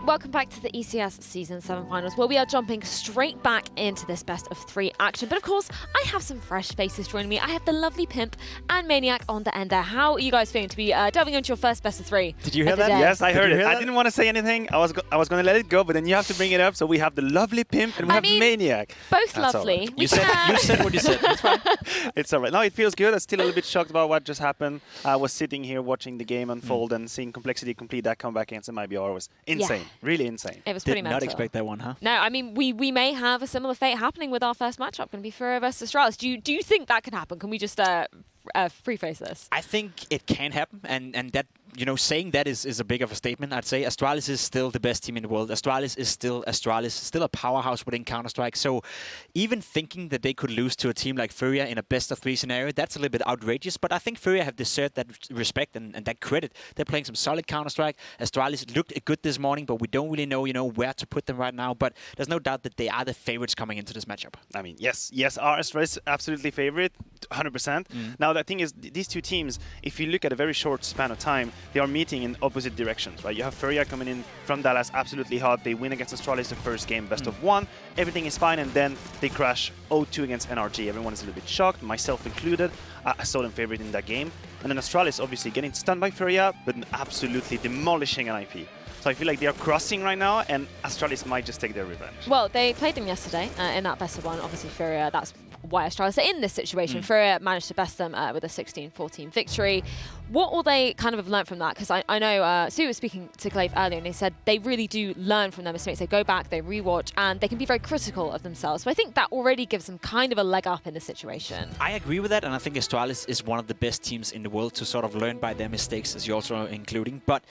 welcome back to the ECS Season 7 Finals, where we are jumping straight back into this best of 3 action. But of course, I have some fresh faces joining me. I have the lovely Pimp and Maniac on the end there. How are you guys feeling to be delving into your first best of 3? Did you hear that? Yes, I heard it. I didn't want to say anything. I was going to let it go, but then you have to bring it up. So we have the lovely Pimp and we have Maniac. Both That's lovely. Right. You said what you said. It's fine. It's all right. No, it feels good. I'm still a little bit shocked about what just happened. I was sitting here watching the game unfold and seeing Complexity complete that comeback against MIBR was insane. Yeah. Really insane. It was pretty mental. Did not expect that one, huh? No, I mean, we may have a similar fate happening with our first matchup. Going to be FURIA versus Astralis. Do you think that could happen? Can we just preface this? I think it can happen, and that, you know, saying that is a big of a statement. I'd say Astralis is still the best team in the world. Astralis is still Astralis, still a powerhouse within Counter-Strike. So even thinking that they could lose to a team like FURIA in a best-of-3 scenario, that's a little bit outrageous. But I think FURIA have deserved that respect and that credit. They're playing some solid Counter-Strike. Astralis looked good this morning, but we don't really know, you know, where to put them right now. But there's no doubt that they are the favorites coming into this matchup. I mean, yes, our Astralis absolutely favorite, 100%. Now the thing is, these two teams, if you look at a very short span of time, they are meeting in opposite directions, right? You have FURIA coming in from Dallas, absolutely hot. They win against Astralis the first game, best of 1. Everything is fine, and then they crash 0-2 against NRG. Everyone is a little bit shocked, myself included. I saw them favorite in that game. And then Astralis obviously getting stunned by FURIA, but absolutely demolishing an IP. So I feel like they are crossing right now, and Astralis might just take their revenge. Well, they played them yesterday in that best of 1. Obviously, FURIA, that's why Astralis are in this situation. FURIA managed to best them with a 16-14 victory. What will they kind of have learned from that? Because I know Sue was speaking to Glaive earlier, and he said they really do learn from their mistakes. They go back, they rewatch, and they can be very critical of themselves. So I think that already gives them kind of a leg up in the situation. I agree with that, and I think Astralis is one of the best teams in the world to sort of learn by their mistakes, as you're also including. But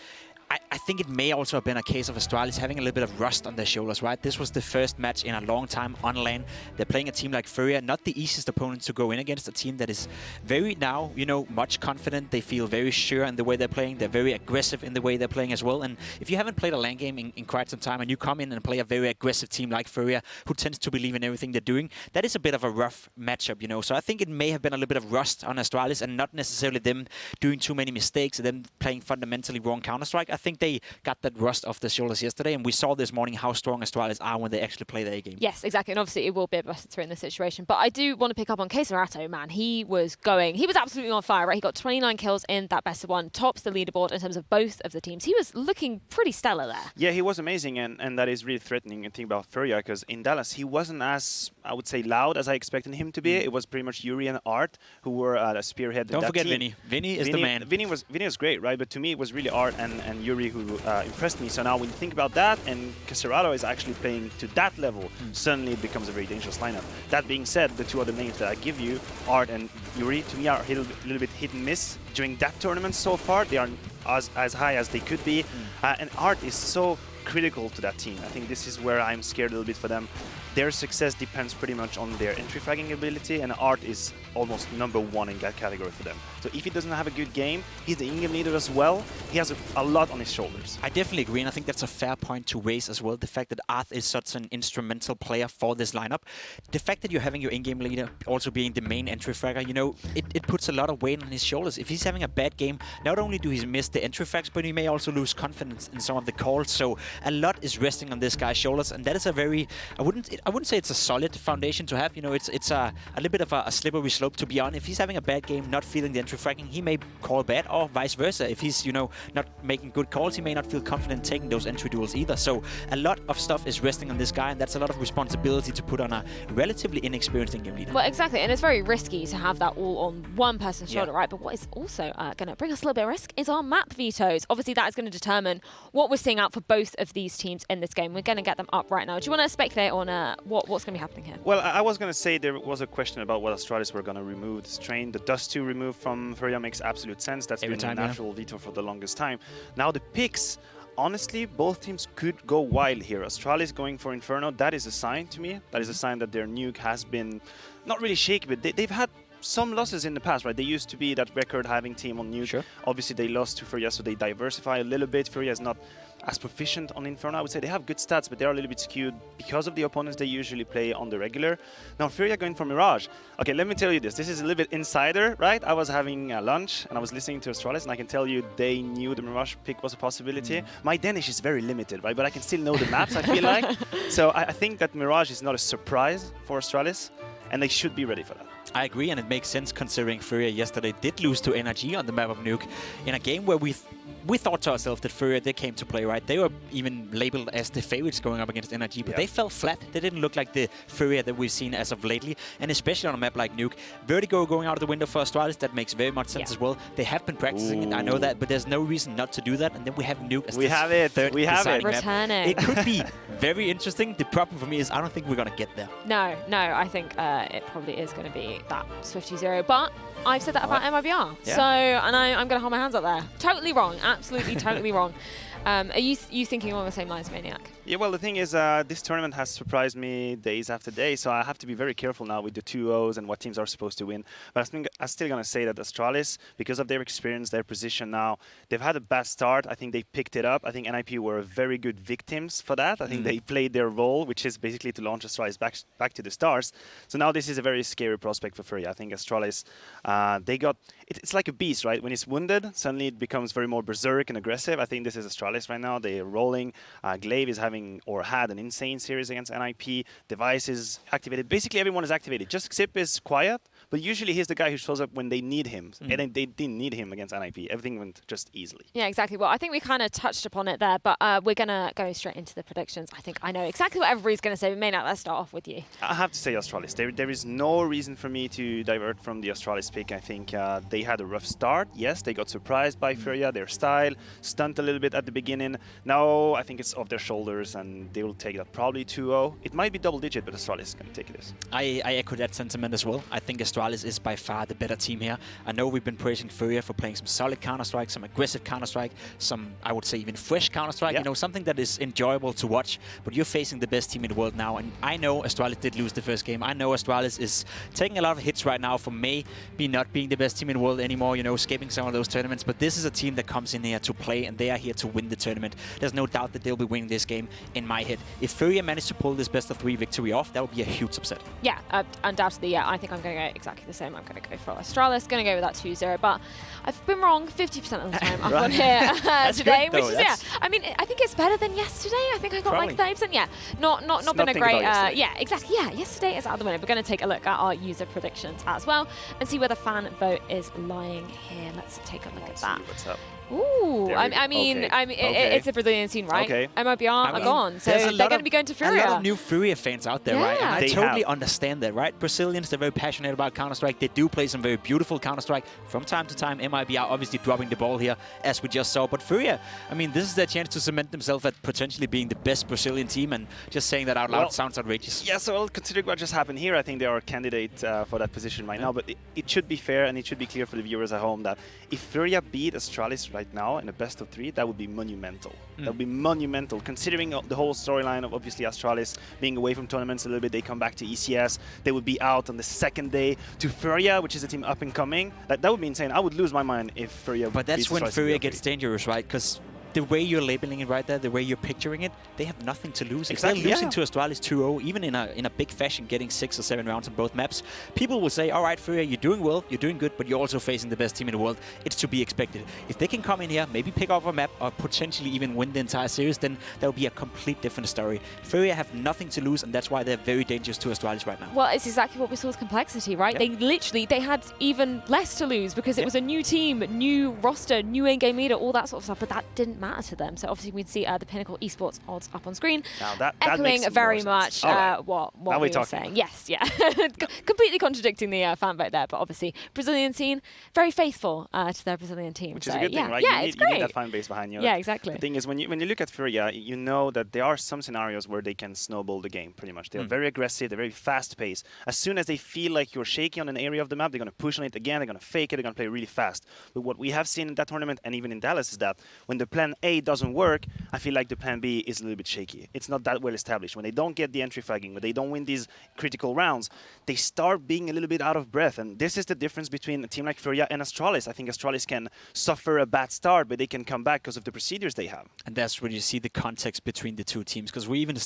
I think it may also have been a case of Astralis having a little bit of rust on their shoulders, right? This was the first match in a long time on LAN. They're playing a team like FURIA, not the easiest opponent to go in against, a team that is very now, you know, much confident. They feel very sure in the way they're playing. They're very aggressive in the way they're playing as well. And if you haven't played a LAN game in quite some time and you come in and play a very aggressive team like FURIA, who tends to believe in everything they're doing, that is a bit of a rough matchup, you know. So I think it may have been a little bit of rust on Astralis and not necessarily them doing too many mistakes and them playing fundamentally wrong Counter-Strike. I think they got that rust off their shoulders yesterday, and we saw this morning how strong Astralis are when they actually play their game. Yes, exactly, and obviously it will be a best of 3 in this situation. But I do want to pick up on Keserato, man. He was absolutely on fire, right? He got 29 kills in that best of 1, tops the leaderboard in terms of both of the teams. He was looking pretty stellar there. Yeah, he was amazing, and that is really threatening. And think about FURIA, because in Dallas he wasn't as, I would say, loud as I expected him to be. It was pretty much Yuri and Art who were the spearhead. Don't forget team. Vinny. Vinny is the man. Vinny was great, right? But to me it was really Art and Yuri who impressed me. So now when you think about that, and Keserato is actually playing to that level, suddenly it becomes a very dangerous lineup. That being said, the two other names that I give you, Art and Yuri, to me are a little bit hit and miss during that tournament so far. They are as high as they could be, and Art is so critical to that team. I think this is where I'm scared a little bit for them. Their success depends pretty much on their entry fragging ability, and Art is almost #1 in that category for them. So if he doesn't have a good game, he's the in-game leader as well. He has a lot on his shoulders. I definitely agree, and I think that's a fair point to raise as well. The fact that Art is such an instrumental player for this lineup. The fact that you're having your in-game leader also being the main entry fragger, you know, it puts a lot of weight on his shoulders. If he's having a bad game, not only do he miss the entry frags, but he may also lose confidence in some of the calls. So a lot is resting on this guy's shoulders, and that is a very, I wouldn't say it's a solid foundation to have. You know, it's a little bit of a slippery slope to be on. If he's having a bad game, not feeling the entry fragging, he may call bad, or vice versa. If he's, you know, not making good calls, he may not feel confident taking those entry duels either. So a lot of stuff is resting on this guy, and that's a lot of responsibility to put on a relatively inexperienced in-game leader. Well, exactly, and it's very risky to have that all on one person's shoulder, right? But what is also going to bring us a little bit of risk is our map vetoes. Obviously, that is going to determine what we're seeing out for both of these teams in this game. We're going to get them up right now. Do you want to speculate on what's going to be happening here? Well, I was going to say there was a question about what Astralis were going to remove this train. The Dust 2 removed from FURIA makes absolute sense. That's been a natural veto for the longest time. Now the picks, honestly, both teams could go wild here. Astralis going for Inferno, that is a sign to me. That is a sign that their nuke has been not really shaky, but they've had some losses in the past, right? They used to be that record-having team on Nuke. Sure. Obviously, they lost to FURIA, so they diversify a little bit. FURIA is not as proficient on Inferno. I would say they have good stats, but they are a little bit skewed because of the opponents they usually play on the regular. Now, FURIA going for Mirage. Okay, let me tell you this. This is a little bit insider, right? I was having lunch, and I was listening to Astralis, and I can tell you they knew the Mirage pick was a possibility. My Danish is very limited, right? But I can still know the maps, I feel like. So I think that Mirage is not a surprise for Astralis, and they should be ready for that. I agree, and it makes sense considering FURIA yesterday did lose to NRG on the map of Nuke in a game where we thought to ourselves that FURIA, they came to play, right? They were even labeled as the favorites going up against NRG, but they fell flat. They didn't look like the FURIA that we've seen as of lately, and especially on a map like Nuke. Vertigo going out of the window for Astralis, that makes very much sense as well. They have been practicing it, I know that, but there's no reason not to do that, and then we have Nuke as the third deciding map. Returning. It could be very interesting. The problem for me is I don't think we're going to get there. No, I think it probably is going to be that Swifty 0, but I've said that about MIBR. Yeah. So, and I'm going to hold my hands up there. Totally wrong. Absolutely, totally wrong. Are you thinking along the same lines, Maniac? Yeah, well, the thing is, this tournament has surprised me days after day, so I have to be very careful now with the 2-0s and what teams are supposed to win. But I'm still going to say that Astralis, because of their experience, their position now, they've had a bad start. I think they picked it up. I think NIP were very good victims for that. I think they played their role, which is basically to launch Astralis back to the stars. So now this is a very scary prospect for FURIA. I think Astralis, it's like a beast, right? When it's wounded, suddenly it becomes very more berserk and aggressive. I think this is Astralis right now. They're rolling. Glaive is having or had an insane series against NIP. Device is activated. Basically, everyone is activated. Just Xip is quiet, but usually he's the guy who shows up when they need him. And they didn't need him against NIP. Everything went just easily. Yeah, exactly. Well, I think we kind of touched upon it there, but we're going to go straight into the predictions. I think I know exactly what everybody's going to say, but Maynard, let's start off with you. I have to say Astralis. There is no reason for me to divert from the Astralis pick. I think they had a rough start. Yes, they got surprised by FURIA, their style, stunned a little bit at the beginning. Now I think it's off their shoulders, and they will take that probably 2-0. It might be double-digit, but Astralis is going to take this. I echo that sentiment as well. I think Astralis is by far the better team here. I know we've been praising FURIA for playing some solid Counter-Strike, some aggressive Counter-Strike, some, I would say, even fresh Counter-Strike, you know, something that is enjoyable to watch. But you're facing the best team in the world now, and I know Astralis did lose the first game. I know Astralis is taking a lot of hits right now for maybe not being the best team in the world anymore, you know, skipping some of those tournaments. But this is a team that comes in here to play, and they are here to win the tournament. There's no doubt that they'll be winning this game in my head. If FURIA managed to pull this best-of-3 victory off, that would be a huge upset. Yeah, undoubtedly, yeah. I think I'm going to go exactly the same. I'm going to go for Astralis, going to go with that 2-0, but I've been wrong 50% of the time up on here today, which is, yeah. I mean, I think it's better than yesterday. I think I got like 30%. Yeah, not been a great, yeah, exactly. Yeah, yesterday is out of the window. We're going to take a look at our user predictions as well and see where the fan vote is lying here. Let's take a look at that. What's up? Ooh, I mean, it's a Brazilian scene, right? Okay. MIBR are gone, so they're going to be going to FURIA. A lot of new FURIA fans out there, right? And I totally understand that, right? Brazilians, they're very passionate about Counter-Strike. They do play some very beautiful Counter-Strike from time to time. MIBR obviously dropping the ball here, as we just saw. But FURIA, I mean, this is their chance to cement themselves at potentially being the best Brazilian team, and just saying that out loud sounds outrageous. Yeah, so considering what just happened here, I think they are a candidate for that position right now. But it should be fair, and it should be clear for the viewers at home that if FURIA beat Astralis right now in a best of 3, that would be monumental. That would be monumental, considering the whole storyline of obviously Astralis being away from tournaments a little bit. They come back to ECS. They would be out on the second day to FURIA, which is a team up and coming. That would be insane. I would lose my mind if FURIA. But that's when FURIA gets dangerous, right? Because the way you're labeling it right there, the way you're picturing it, they have nothing to lose. Exactly, if they're losing to Astralis 2-0, even in a big fashion, getting 6 or 7 rounds on both maps, people will say, all right, FURIA, you're doing well, you're doing good, but you're also facing the best team in the world. It's to be expected. If they can come in here, maybe pick up a map, or potentially even win the entire series, then that will be a complete different story. FURIA have nothing to lose, and that's why they're very dangerous to Astralis right now. Well, it's exactly what we saw with Complexity, right? They had even less to lose because it was a new team, new roster, new in-game leader, all that sort of stuff, but that didn't matter to them. So obviously we'd see the Pinnacle Esports odds up on screen, echoing very much what we were saying. Yes, yeah. Completely contradicting the fan vote there, but obviously Brazilian scene, very faithful to their Brazilian team. Which is a good thing, right? Yeah, you need that fan base behind you. Yeah, exactly. The thing is, when you look at FURIA, you know that there are some scenarios where they can snowball the game, pretty much. They're very aggressive, they're very fast-paced. As soon as they feel like you're shaky on an area of the map, they're going to push on it again, they're going to fake it, they're going to play really fast. But what we have seen in that tournament, and even in Dallas, is that when the plan plan A doesn't work, I feel like the plan B is a little bit shaky. It's not that well established. When they don't get the entry fragging, when they don't win these critical rounds, they start being a little bit out of breath. And this is the difference between a team like FURIA and Astralis. I think Astralis can suffer a bad start, but they can come back because of the procedures they have. And that's where you see the context between the two teams, because we even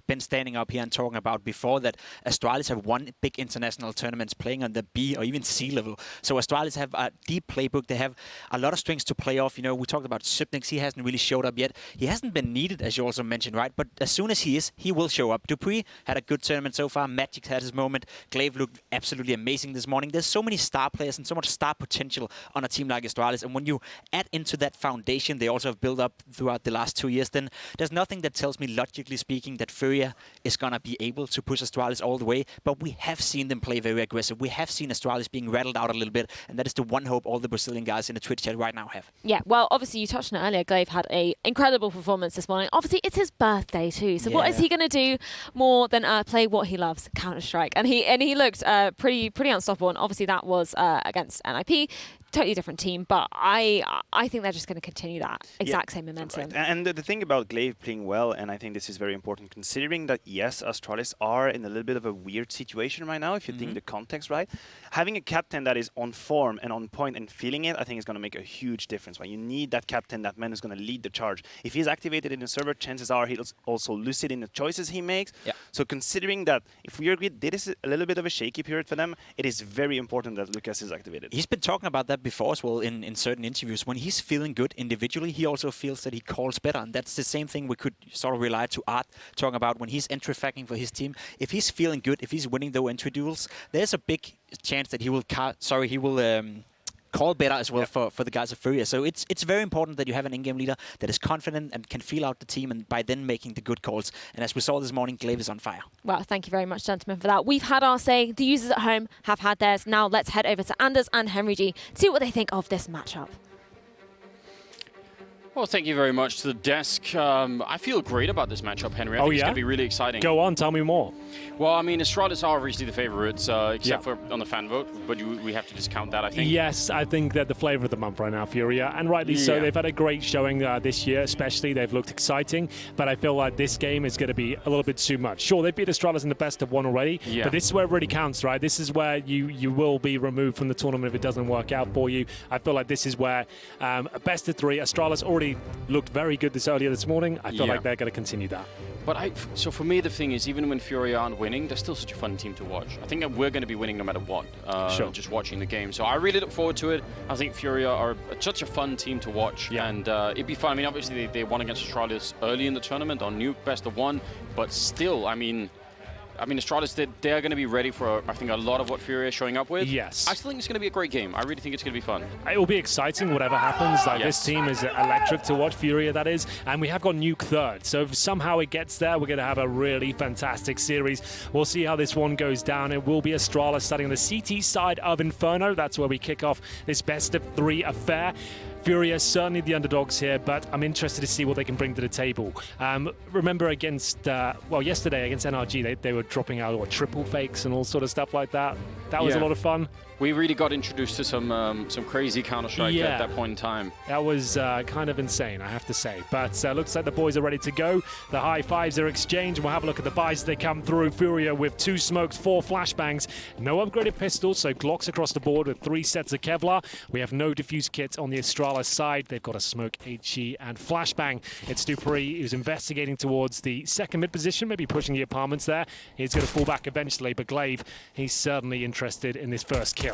been standing up here and talking about before that Astralis have won big international tournaments playing on the B or even C level. So Astralis have a deep playbook. They have a lot of strings to play off. You know, we talked about Sipnix. He hasn't really showed up yet. He hasn't been needed, as you also mentioned, right? But as soon as he is, he will show up. Dupree had a good tournament so far. Magic had his moment. Glaive looked absolutely amazing this morning. There's so many star players and so much star potential on a team like Astralis. And when you add into that foundation they also have built up throughout the last 2 years, then there's nothing that tells me, logically speaking, that FURIA is going to be able to push Astralis all the way. But we have seen them play very aggressive. We have seen Astralis being rattled out a little bit. And that is the one hope all the Brazilian guys in the Twitch chat right now have. Yeah, well, obviously you touched on it earlier. Glaive had an incredible performance this morning. Obviously, it's his birthday too. So what is he going to do more than play what he loves, Counter-Strike? And he looked pretty unstoppable. And obviously that was against NIP. Totally different team, but I think they're just going to continue that exact same momentum. Right. And the thing about Glaive playing well, and I think this is very important, considering that, yes, Astralis are in a little bit of a weird situation right now, if you think the context right. Having a captain that is on form and on point and feeling it, I think is going to make a huge difference. Right? You need that captain, that man who's going to lead the charge. If he's activated in the server, chances are he'll also lucid in the choices he makes. Yeah. So considering that, if we agree this is a little bit of a shaky period for them, it is very important that Lucas is activated. He's been talking about that before as well in certain interviews. When he's feeling good individually, he also feels that he calls better. And that's the same thing we could sort of rely to Art talking about when he's entry facking for his team. If he's feeling good, if he's winning those entry duels, there's a big chance that he will call better as well for the guys of FURIA. So it's very important that you have an in-game leader that is confident and can feel out the team, and by then making the good calls. And as we saw this morning, Glaive is on fire. Well, thank you very much, gentlemen, for that. We've had our say. The users at home have had theirs. Now let's head over to Anders and Henry G to see what they think of this matchup. Well, thank you very much to the desk. I feel great about this matchup, Henry. I think it's going to be really exciting. Go on, tell me more. Well, I mean, Astralis are obviously the favorites, except for on the fan vote, but we have to discount that, I think. Yes, I think they're the flavor of the month right now, FURIA, and rightly so. They've had a great showing this year, especially. They've looked exciting, but I feel like this game is going to be a little bit too much. Sure, they beat Astralis in the best of one already, but this is where it really counts, right? This is where you will be removed from the tournament if it doesn't work out for you. I feel like this is where a best of three. Astralis already looked very good earlier this morning. I feel like they're going to continue that. But so for me, the thing is, even when FURIA aren't winning, they're still such a fun team to watch. I think that we're going to be winning no matter what, just watching the game. So I really look forward to it. I think FURIA are such a fun team to watch, and it'd be fun. I mean, obviously, they won against Astralis early in the tournament on Nuke, best of one, but still, I mean, Astralis, they're going to be ready for, I think, a lot of what FURIA is showing up with. Yes. I still think it's going to be a great game. I really think it's going to be fun. It will be exciting, whatever happens. Like, this team is electric to watch, FURIA, that is. And we have got Nuke third. So if somehow it gets there, we're going to have a really fantastic series. We'll see how this one goes down. It will be Astralis starting on the CT side of Inferno. That's where we kick off this best of three affair. FURIA certainly the underdogs here, but I'm interested to see what they can bring to the table. Remember against, yesterday against NRG, they were dropping out triple fakes and all sort of stuff like that. That was a lot of fun. We really got introduced to some crazy Counter-Strike at that point in time. That was kind of insane, I have to say. But looks like the boys are ready to go. The high fives are exchanged. We'll have a look at the buys as they come through. FURIA with 2 smokes, 4 flashbangs. No upgraded pistols, so Glocks across the board with 3 sets of Kevlar. We have no diffuse kits on the Astralis side. They've got a smoke, HE, and flashbang. It's Dupree who's investigating towards the second mid position, maybe pushing the apartments there. He's going to fall back eventually, but Glaive, he's certainly interested in this first kill.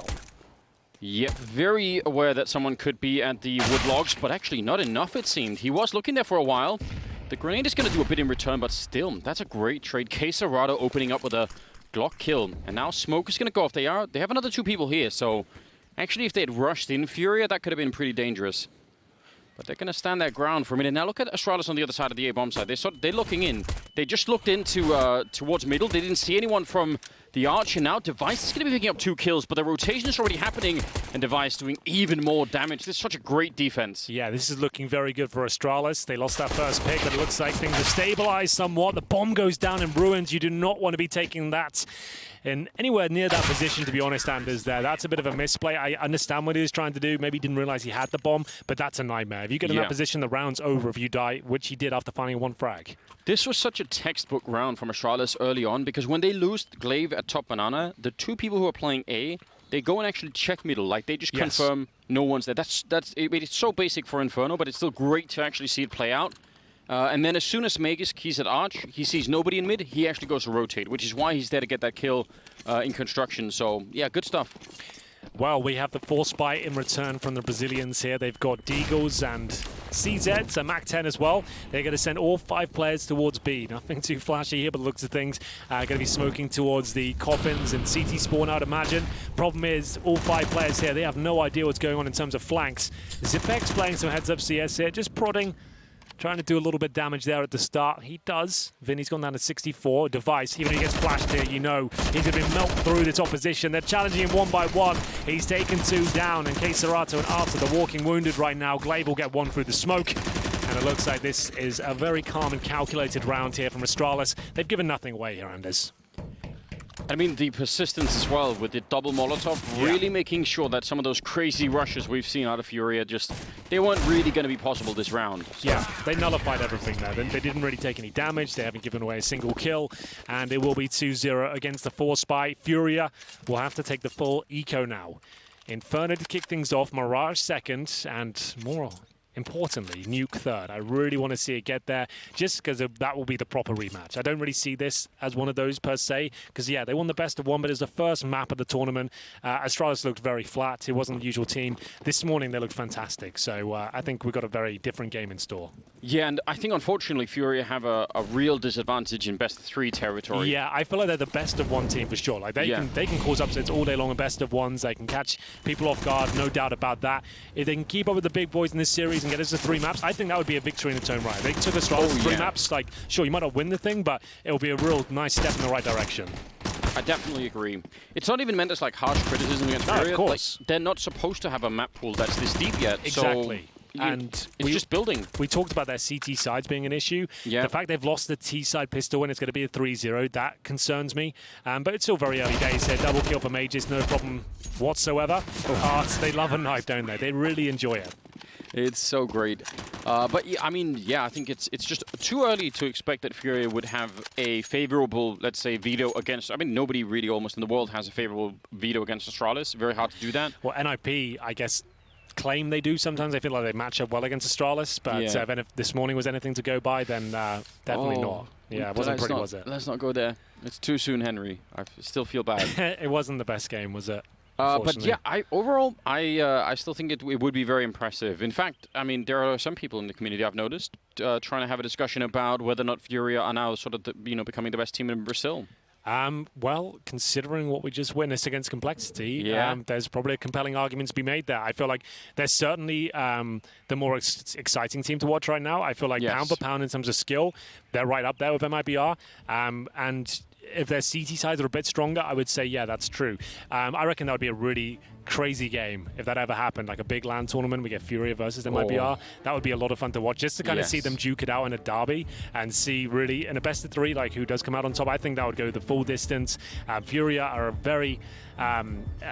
Yep, very aware that someone could be at the wood logs, but actually not enough, it seemed. He was looking there for a while. The grenade is going to do a bit in return, but still, that's a great trade. Quesarado opening up with a Glock kill, and now Smoke is going to go off. They have another 2 people here, so actually if they had rushed in FURIA, that could have been pretty dangerous. But they're going to stand their ground for a minute. Now look at Astralis on the other side of the A-bomb side. They're looking in. They just looked into towards middle. They didn't see anyone from the Arch, and now Device is going to be picking up 2 kills, but the rotation is already happening, and Device doing even more damage. This is such a great defense. Yeah, this is looking very good for Astralis. They lost that first pick, but it looks like things have stabilized somewhat. The bomb goes down in ruins. You do not want to be taking that in anywhere near that position, to be honest, Anders, there. That's a bit of a misplay. I understand what he was trying to do. Maybe he didn't realize he had the bomb, but that's a nightmare. If you get in that position, the round's over if you die, which he did after finding 1 frag. This was such a textbook round from Astralis early on, because when they lose Glaive at top banana, the 2 people who are playing A, they go and actually check middle. Like, they just confirm no one's there. It's so basic for Inferno, but it's still great to actually see it play out. And then as soon as Magus keys at Arch, he sees nobody in mid, he actually goes to rotate, which is why he's there to get that kill in construction. So, yeah, good stuff. Well, we have the Force Bite in return from the Brazilians here. They've got Deagles and CZ, so Mac 10 as well. They're going to send all 5 players towards B. Nothing too flashy here, but looks of things. Going to be smoking towards the coffins and CT spawn, I'd imagine. Problem is, all 5 players here, they have no idea what's going on in terms of flanks. Zipex playing some heads-up CS here, just prodding. Trying to do a little bit of damage there at the start. He does. Vinny's gone down to 64. Device, even if he gets flashed here, you know he's going to be melt through this opposition. They're challenging him 1 by 1. He's taken 2 down, and Serato and Arthur, the walking wounded right now. Glaive will get 1 through the smoke. And it looks like this is a very calm and calculated round here from Astralis. They've given nothing away here, Anders. I mean, the persistence as well with the double Molotov, really making sure that some of those crazy rushes we've seen out of FURIA they weren't really going to be possible this round. So. Yeah, they nullified everything there. They didn't really take any damage. They haven't given away a single kill. And it will be 2-0 against the Force Spy. FURIA will have to take the full eco now. Inferno to kick things off, Mirage second, and more importantly, Nuke third. I really want to see it get there, just because that will be the proper rematch. I don't really see this as one of those per se, because yeah, they won the best of 1, but it's the first map of the tournament. Astralis looked very flat. It wasn't the usual team. This morning they looked fantastic, so I think we've got a very different game in store. Yeah, and I think unfortunately FURIA have a real disadvantage in best of 3 territory. Yeah, I feel like they're the best of 1 team for sure. Like they can cause upsets all day long in best of 1s. They can catch people off guard, no doubt about that. If they can keep up with the big boys in this series and get us to 3 maps, I think that would be a victory in its own right. They took Astralis to 3 maps. Like, sure, you might not win the thing, but it will be a real nice step in the right direction. I definitely agree. It's not even meant as like harsh criticism against FURIA. Of course. Like, they're not supposed to have a map pool that's this deep yet. Exactly. So and it's just building. We talked about their CT sides being an issue. Yeah. The fact they've lost the T side pistol and it's going to be a 3-0, that concerns me. But it's still very early days here. Double kill for Mages, no problem whatsoever. Hearts, they love a knife, don't they? They really enjoy it. It's so great. But yeah, I mean, yeah, I think it's just too early to expect that FURIA would have a favorable, let's say, veto against. I mean, nobody really almost in the world has a favorable veto against Astralis. Very hard to do that. Well, NIP, I guess, claim they do sometimes. They feel like they match up well against Astralis, but if this morning was anything to go by, then definitely not. Yeah, it wasn't pretty, was it? Let's not go there. It's too soon, Henry. I still feel bad. It wasn't the best game, was it? But yeah, overall, I still think it would be very impressive. In fact, I mean, there are some people in the community I've noticed trying to have a discussion about whether or not FURIA are now sort of becoming the best team in Brazil. Well, considering what we just witnessed against Complexity, there's probably a compelling argument to be made there. I feel like they're certainly the more exciting team to watch right now. I feel like pound for pound in terms of skill, they're right up there with MIBR. And if their CT sides are a bit stronger, I would say, yeah, that's true. I reckon that would be a really crazy game if that ever happened, like a big LAN tournament. We get FURIA versus MIBR. That would be a lot of fun to watch, just to kind of see them duke it out in a derby and see really in a best of 3, like who does come out on top. I think that would go the full distance. FURIA are a very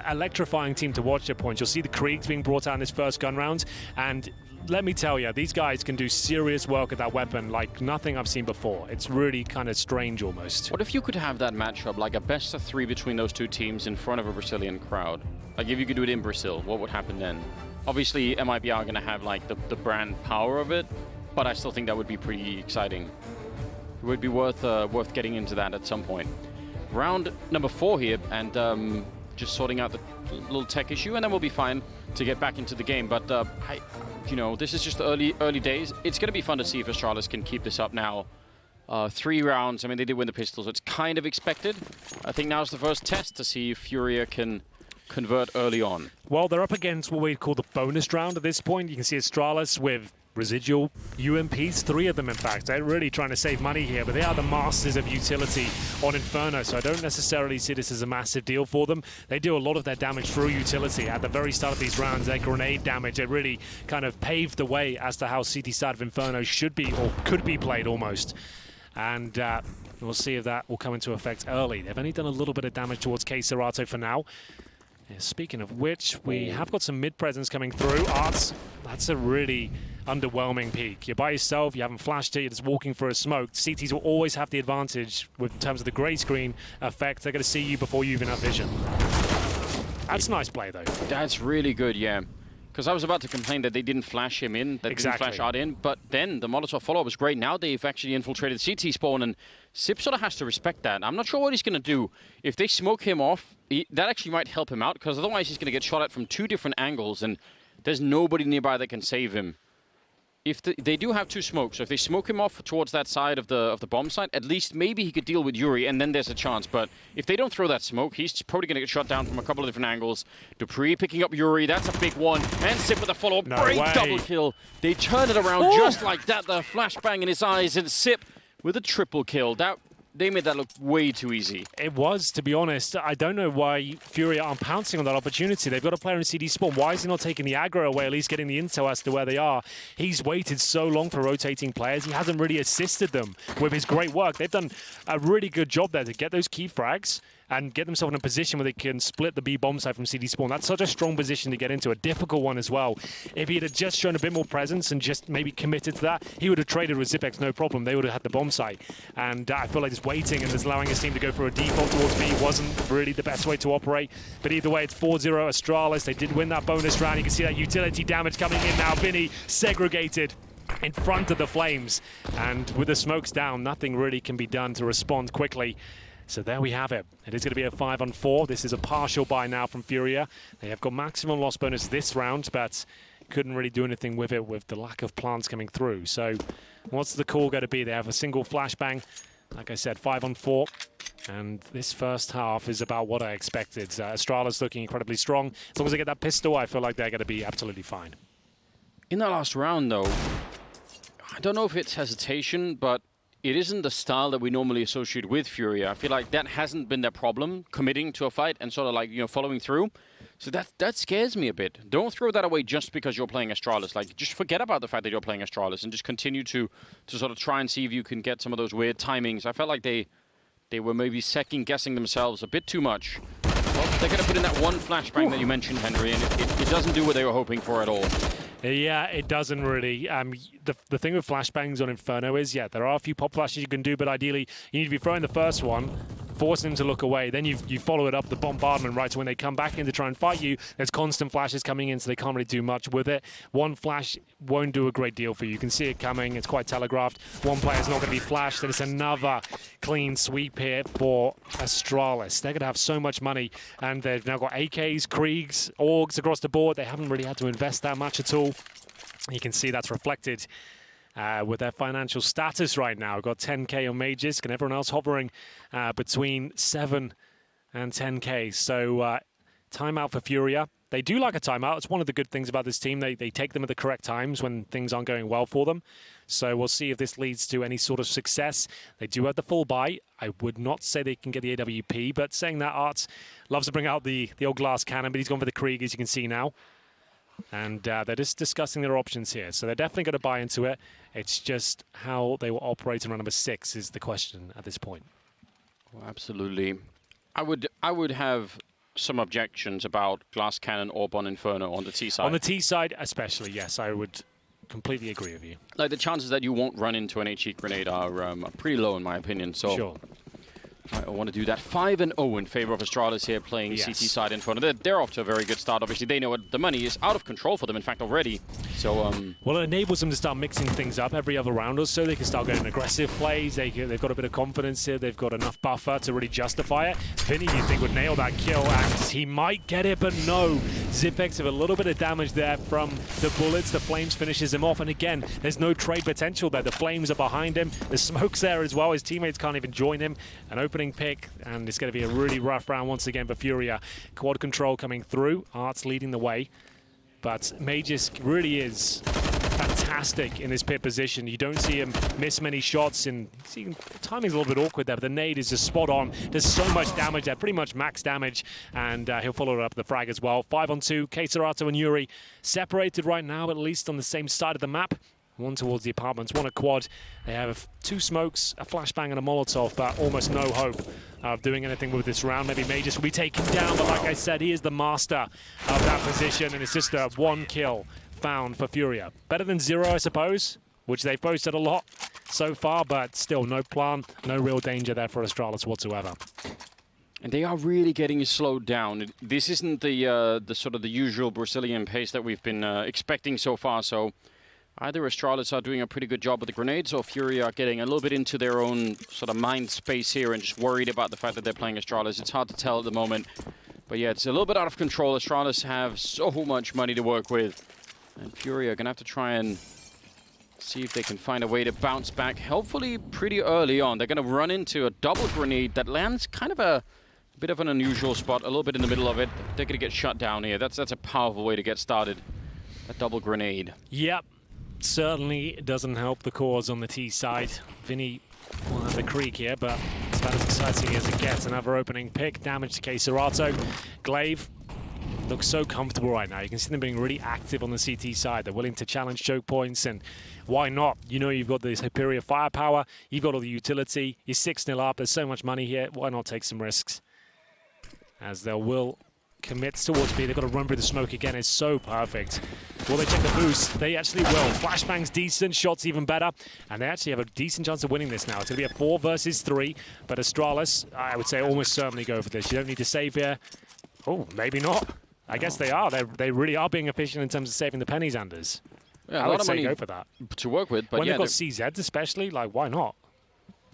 electrifying team to watch at points. You'll see the Kriegs being brought out in this first gun round, and let me tell you, these guys can do serious work with that weapon like nothing I've seen before. It's really kind of strange almost. What if you could have that matchup, like a best of 3 between those 2 teams in front of a Brazilian crowd? Like if you could do it in Brazil, what would happen then? Obviously, MIBR are going to have like the brand power of it, but I still think that would be pretty exciting. It would be worth getting into that at some point. Round number 4 here, and just sorting out the little tech issue, and then we'll be fine to get back into the game. But this is just early days. It's going to be fun to see if Astralis can keep this up now. 3 rounds. I mean, they did win the pistol, so it's kind of expected. I think now's the first test to see if FURIA can convert early on. Well, they're up against what we'd call the bonus round at this point. You can see Astralis with residual UMPs, 3 of them in fact. They're really trying to save money here, but they are the masters of utility on Inferno, so I don't necessarily see this as a massive deal for them. They do a lot of their damage through utility. At the very start of these rounds, their grenade damage, it really kind of paved the way as to how CT side of Inferno should be, or could be played almost. And we'll see if that will come into effect early. They've only done a little bit of damage towards K-Serato for now. Yeah, speaking of which, we have got some mid-presence coming through. Arts, that's a really underwhelming peak. You're by yourself, you haven't flashed it, you're just walking through a smoke. CTs will always have the advantage in terms of the grey screen effect. They're going to see you before you even have vision. That's nice play, though. That's really good, yeah. Because I was about to complain that they didn't flash him in, that didn't flash Art in, but then the Molotov follow-up was great. Now they've actually infiltrated CT spawn, and Sip sort of has to respect that. I'm not sure what he's going to do. If they smoke him off, that actually might help him out, because otherwise he's going to get shot at from 2 different angles, and there's nobody nearby that can save him. If they do have 2 smokes, so if they smoke him off towards that side of the bomb site, at least maybe he could deal with Yuri, and then there's a chance. But if they don't throw that smoke, he's probably going to get shot down from a couple of different angles. Dupree picking up Yuri, that's a big one. And Sip with a follow-up, great double kill. They turn it around just like that, the flashbang in his eyes, and Sip with a triple kill. They made that look way too easy. It was, to be honest. I don't know why FURIA aren't pouncing on that opportunity. They've got a player in CD spawn. Why is he not taking the aggro away, at least getting the intel as to where they are? He's waited so long for rotating players. He hasn't really assisted them with his great work. They've done a really good job there to get those key frags and get themselves in a position where they can split the B bomb site from CD spawn. That's such a strong position to get into, a difficult one as well. If he had just shown a bit more presence and just maybe committed to that, he would have traded with Zipex, no problem. They would have had the bomb site. And I feel like just waiting and just allowing his team to go for a default towards B wasn't really the best way to operate. But either way, it's 4-0 Astralis. They did win that bonus round. You can see that utility damage coming in now. Vinny segregated in front of the flames. And with the smokes down, nothing really can be done to respond quickly. So there we have it. It is going to be a 5-on-4. This is a partial buy now from FURIA. They have got maximum loss bonus this round, but couldn't really do anything with it with the lack of plants coming through. So what's the call going to be? They have a single flashbang. Like I said, 5-on-4. And this first half is about what I expected. Astralis looking incredibly strong. As long as they get that pistol, I feel like they're going to be absolutely fine. In that last round, though, I don't know if it's hesitation, but it isn't the style that we normally associate with FURIA. I feel like that hasn't been their problem, committing to a fight and sort of like, following through. So that scares me a bit. Don't throw that away just because you're playing Astralis. Like, just forget about the fact that you're playing Astralis and just continue to sort of try and see if you can get some of those weird timings. I felt like they were maybe second-guessing themselves a bit too much. Well, they're going to put in that one flashbang that you mentioned, Henry, and it doesn't do what they were hoping for at all. Yeah, it doesn't really. The thing with flashbangs on Inferno is, yeah, there are a few pop flashes you can do, but ideally you need to be throwing the first one, forcing them to look away. Then you follow it up, the bombardment, right? So when they come back in to try and fight you, there's constant flashes coming in, so they can't really do much with it. One flash won't do a great deal for you. You can see it coming. It's quite telegraphed. One player's not going to be flashed, and it's another clean sweep here for Astralis. They're going to have so much money, and they've now got AKs, Kriegs, Augs across the board. They haven't really had to invest that much at all. You can see that's reflected with their financial status right now. We've got 10K on mages, and everyone else hovering between 7 and 10K. So timeout for FURIA. They do like a timeout. It's one of the good things about this team. They take them at the correct times when things aren't going well for them. So we'll see if this leads to any sort of success. They do have the full buy. I would not say they can get the AWP, but saying that, Arts loves to bring out the old glass cannon, but he's gone for the Krieg, as you can see now. And they're just discussing their options here. So they're definitely going to buy into it. It's just how they will operate in round number 6 is the question at this point. Well, absolutely. I would have some objections about Glass Cannon or Bon Inferno on the T side. On the T side especially, yes, I would completely agree with you. Like, the chances that you won't run into an HE grenade are pretty low in my opinion. So sure. I want to do that. 5-0 in favor of Astralis here, playing CT side Inferno. They're off to a very good start. Obviously, they know what the money is out of control for them, in fact, already. So, well, it enables them to start mixing things up every other round or so. They can start getting aggressive plays. They've got a bit of confidence here. They've got enough buffer to really justify it. Vinny, you think, would nail that kill, and he might get it, but no. Zipex have a little bit of damage there from the bullets. The Flames finishes him off, and again, there's no trade potential there. The Flames are behind him. The smoke's there as well. His teammates can't even join him. An opening pick, and it's going to be a really rough round once again for FURIA. Quad control coming through. Arts leading the way. But Magus really is fantastic in this pit position. You don't see him miss many shots, and timing's a little bit awkward there, but the nade is just spot on. There's so much damage there, pretty much max damage, and he'll follow it up with the frag as well. 5-on-2, Keiserato and Yuri separated right now, at least on the same side of the map. One towards the apartments, one a quad. They have 2 smokes, a flashbang and a Molotov, but almost no hope of doing anything with this round. Maybe Magus will be taken down, but like I said, he is the master of that position, and it's just a 1 kill found for FURIA. Better than 0, I suppose, which they've posted a lot so far, but still no plan, no real danger there for Astralis whatsoever. And they are really getting slowed down. This isn't the sort of the usual Brazilian pace that we've been expecting so far, so either Astralis are doing a pretty good job with the grenades, or FURIA are getting a little bit into their own sort of mind space here and just worried about the fact that they're playing Astralis. It's hard to tell at the moment. But yeah, it's a little bit out of control. Astralis have so much money to work with. And FURIA are going to have to try and see if they can find a way to bounce back, hopefully pretty early on. They're going to run into a double grenade that lands kind of a bit of an unusual spot, a little bit in the middle of it. They're going to get shut down here. That's a powerful way to get started. A double grenade. Yep. Certainly doesn't help the cause on the T side. Vinny will have the creek here, but it's about as exciting as it gets. Another opening pick, damage to Keiserato. Glaive looks so comfortable right now. You can see them being really active on the CT side. They're willing to challenge choke points, and why not? You know you've got the superior firepower, you've got all the utility, you're 6-0 up, there's so much money here, why not take some risks? As they will commits towards B. They've got to run through the smoke again. It's so perfect. Will they check the boost? They actually will. Flashbang's decent, shots even better, and they actually have a decent chance of winning this now. It's going to be a 4 versus 3, but Astralis, I would say, almost certainly go for this. You don't need to save here. Oh, maybe not. I guess they are. They really are being efficient in terms of saving the pennies, Anders. Yeah, I would say go for that. To work with, but when yeah, they've got CZs especially, like, why not?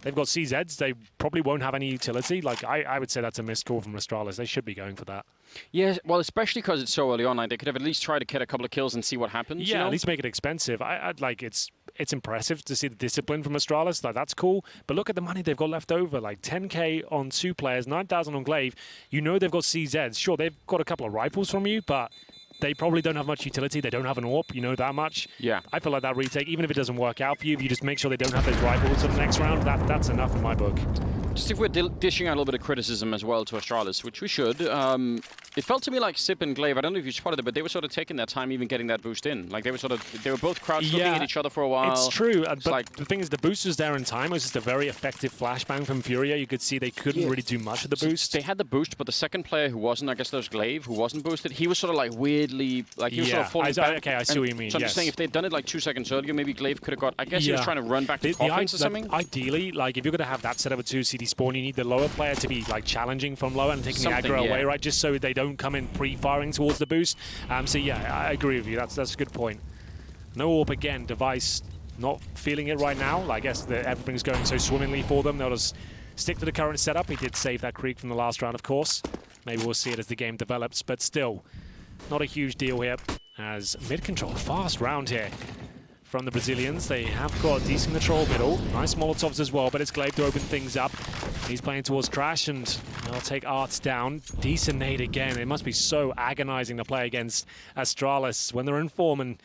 They've got CZs, they probably won't have any utility. Like, I would say that's a missed call from Astralis. They should be going for that. Yeah, well, especially because it's so early on. Like, they could have at least tried to get a couple of kills and see what happens. Yeah, you know? at least make it expensive. I'd like, it's impressive to see the discipline from Astralis. Like, that's cool. But look at the money they've got left over. Like, 10K on 2 players, 9,000 on Glaive. You know they've got CZs. Sure, they've got a couple of rifles from you, but they probably don't have much utility. They don't have an AWP, you know that much. Yeah. I feel like that retake, even if it doesn't work out for you, if you just make sure they don't have those rifles for the next round, that's enough in my book. Just if we're dishing out a little bit of criticism as well to Astralis, which we should, it felt to me like Sip and Glaive, I don't know if you spotted it, but they were sort of taking their time even getting that boost in. Like, they were both crouched looking at each other for a while. It's true, but like, the thing is, the boost was there in time. It was just a very effective flashbang from FURIA. You could see they couldn't really do much of the boost. They had the boost, but the second player who wasn't, I guess that was Glaive, who wasn't boosted, he was sort of like weirdly, like he was sort of falling back. Okay, I see what you mean. So I'm just saying, if they'd done it like 2 seconds earlier, maybe Glaive could have got, I guess he was trying to run back to offense or something. Ideally, like, if you're going to have that setup with 2 CD spawn, you need the lower player to be like challenging from lower and taking the aggro away, right? Just so they don't come in pre-firing towards the boost. So yeah, I agree with you. That's a good point. No AWP again. Device not feeling it right now. I guess that everything's going so swimmingly for them. They'll just stick to the current setup. He did save that creek from the last round, of course. Maybe we'll see it as the game develops, but still, not a huge deal here. As mid control, fast round here from the Brazilians. They have got decent control middle. Nice Molotovs as well, but it's Glaive to open things up. He's playing towards Crash, and they'll take Arts down. Decent nade again. It must be so agonizing to play against Astralis when they're in form and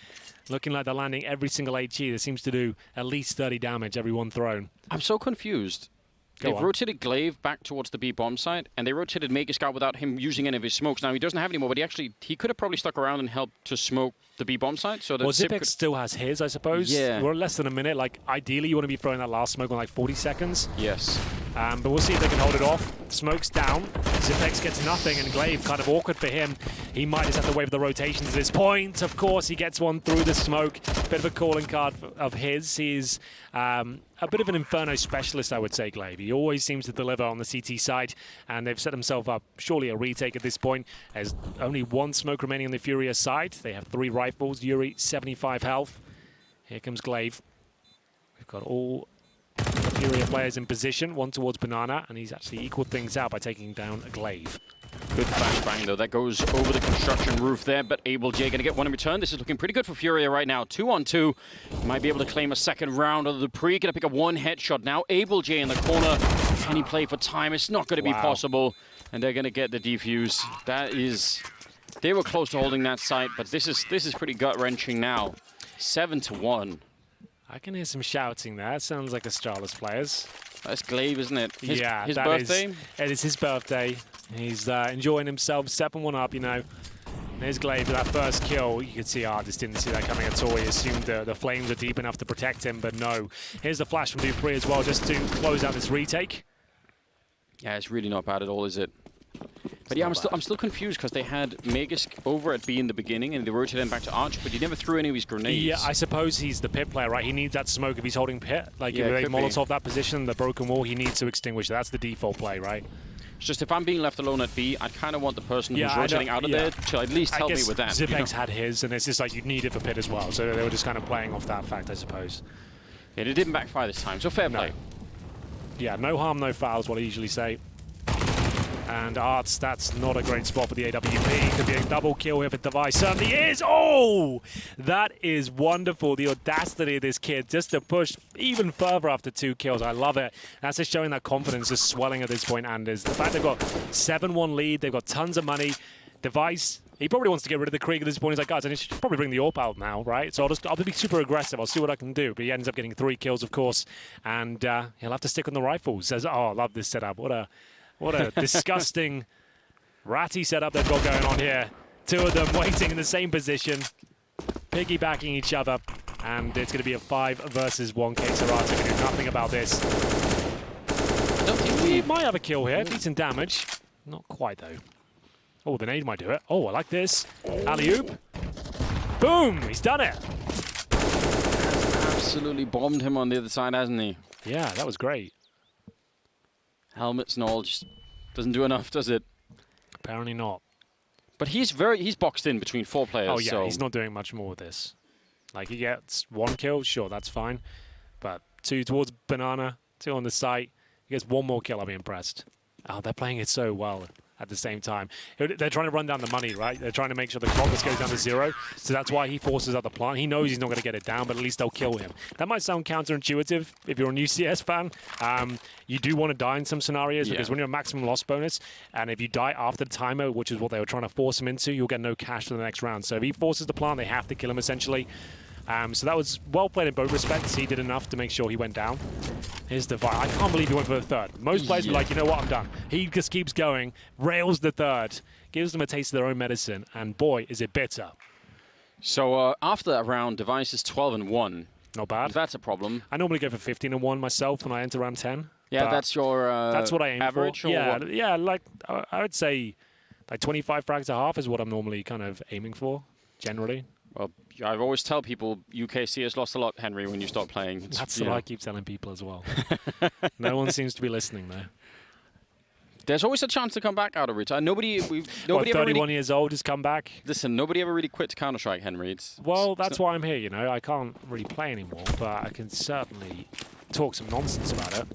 looking like they're landing every single HE. That seems to do at least 30 damage every one thrown. I'm so confused. They've rotated Glaive back towards the B bomb site, and they rotated Magus Scout without him using any of his smokes. Now, he doesn't have any more, but he could have probably stuck around and helped to smoke the B bomb site. So that Zipex still has his, I suppose. Yeah. We're less than a minute. Like, ideally, you want to be throwing that last smoke on like 40 seconds. Yes. But we'll see if they can hold it off. Smoke's down. Zipex gets nothing, and Glaive, kind of awkward for him. He might just have to wait for the rotations at this point. Of course, he gets one through the smoke. Bit of a calling card of his. He's a bit of an Inferno specialist, I would say, Glaive. He always seems to deliver on the CT side, and they've set themselves up, surely a retake at this point. There's only 1 smoke remaining on the FURIA side. They have 3 rifles. Yuri, 75 health. Here comes Glaive. We've got all FURIA players in position, one towards Banana, and he's actually equaled things out by taking down a Glaive. Good flashbang, though. That goes over the construction roof there, but AbleJ going to get one in return. This is looking pretty good for FURIA right now. 2-on-2. Might be able to claim a second round of the Dupree. Going to pick up 1 headshot now. AbleJ in the corner. Can he play for time? It's not going to be possible. And they're going to get the defuse. That is... They were close to holding that site, but this is pretty gut-wrenching now. 7-1. I can hear some shouting there. It sounds like Astralis players. That's Glaive, isn't it? His His birthday? It is his birthday. He's enjoying himself, stepping one up, you know. There's Glaive with that first kill. You can see Art just didn't see that coming at all. He assumed the flames are deep enough to protect him, but no. Here's the flash from Dupree as well, just to close out this retake. Yeah, it's really not bad at all, is it? But yeah, I'm still confused because they had Magisk over at B in the beginning and they rotated him back to Arch, but he never threw any of his grenades. Yeah, I suppose he's the pit player, right? He needs that smoke if he's holding pit. Like, if they Molotov that position, the broken wall, he needs to extinguish it. That's the default play, right? It's just if I'm being left alone at B, I kind of want the person who's rotating out of there to at least help me with that. Zipex had his, and it's just like you need it for pit as well. So they were just kind of playing off that fact, I suppose. Yeah, it didn't backfire this time, so fair play. Yeah, no harm, no foul is what I usually say. And Arts, that's not a great spot for the AWP. Could be a double kill here for Device. Certainly is. Oh! That is wonderful. The audacity of this kid just to push even further after 2 kills. I love it. That's just showing that confidence is swelling at this point. And is the fact they've got 7-1 lead. They've got tons of money. Device, he probably wants to get rid of the Krieg at this point. He's like, guys, I should probably bring the AWP out now, right? So I'll be super aggressive. I'll see what I can do. But he ends up getting 3 kills, of course. And he'll have to stick on the rifles. Says, oh, I love this setup. What a disgusting ratty setup they've got going on here. 2 of them waiting in the same position, piggybacking each other, and it's going to be a 5 versus 1 case. Arata can do nothing about this. I don't think He might have a kill here, decent damage. Not quite though. Oh, the nade might do it. Oh, I like this. Alley-oop. Boom, he's done it. Absolutely bombed him on the other side, hasn't he? Yeah, that was great. Helmets and all just doesn't do enough, does it? Apparently not. But he's boxed in between 4 players. Oh yeah, so he's not doing much more with this. Like, he gets 1 kill, sure, that's fine. But 2 towards Banana, 2 on the site. He gets 1 more kill, I'll be impressed. Oh, they're playing it so well at the same time. They're trying to run down the money, right? They're trying to make sure the clock goes down to 0. So that's why he forces out the plant. He knows he's not going to get it down, but at least they'll kill him. That might sound counterintuitive if you're a new CS fan. You do want to die in some scenarios because when you're a maximum loss bonus, and if you die after the timer, which is what they were trying to force him into, you'll get no cash for the next round. So if he forces the plant, they have to kill him essentially. So that was well played in both respects. He did enough to make sure he went down. Here's the I can't believe he went for the 3rd. Most players were like, you know what, I'm done. He just keeps going, rails the 3rd, gives them a taste of their own medicine, and boy, is it bitter. So after that round, Device is 12-1. Not bad. That's a problem. I normally go for 15-1 myself when I enter round 10. Yeah, that's your that's what I aim average? for. Yeah, like I would say like 25 frags a half is what I'm normally kind of aiming for, generally. Well, I always tell people UKC has lost a lot, Henry, when you stop playing. That's what I keep telling people as well. No one seems to be listening, though. There's always a chance to come back out of it. Nobody 31 years old has come back. Listen, nobody ever really quit Counter-Strike, Henry. That's why I'm here, you know. I can't really play anymore, but I can certainly talk some nonsense about it.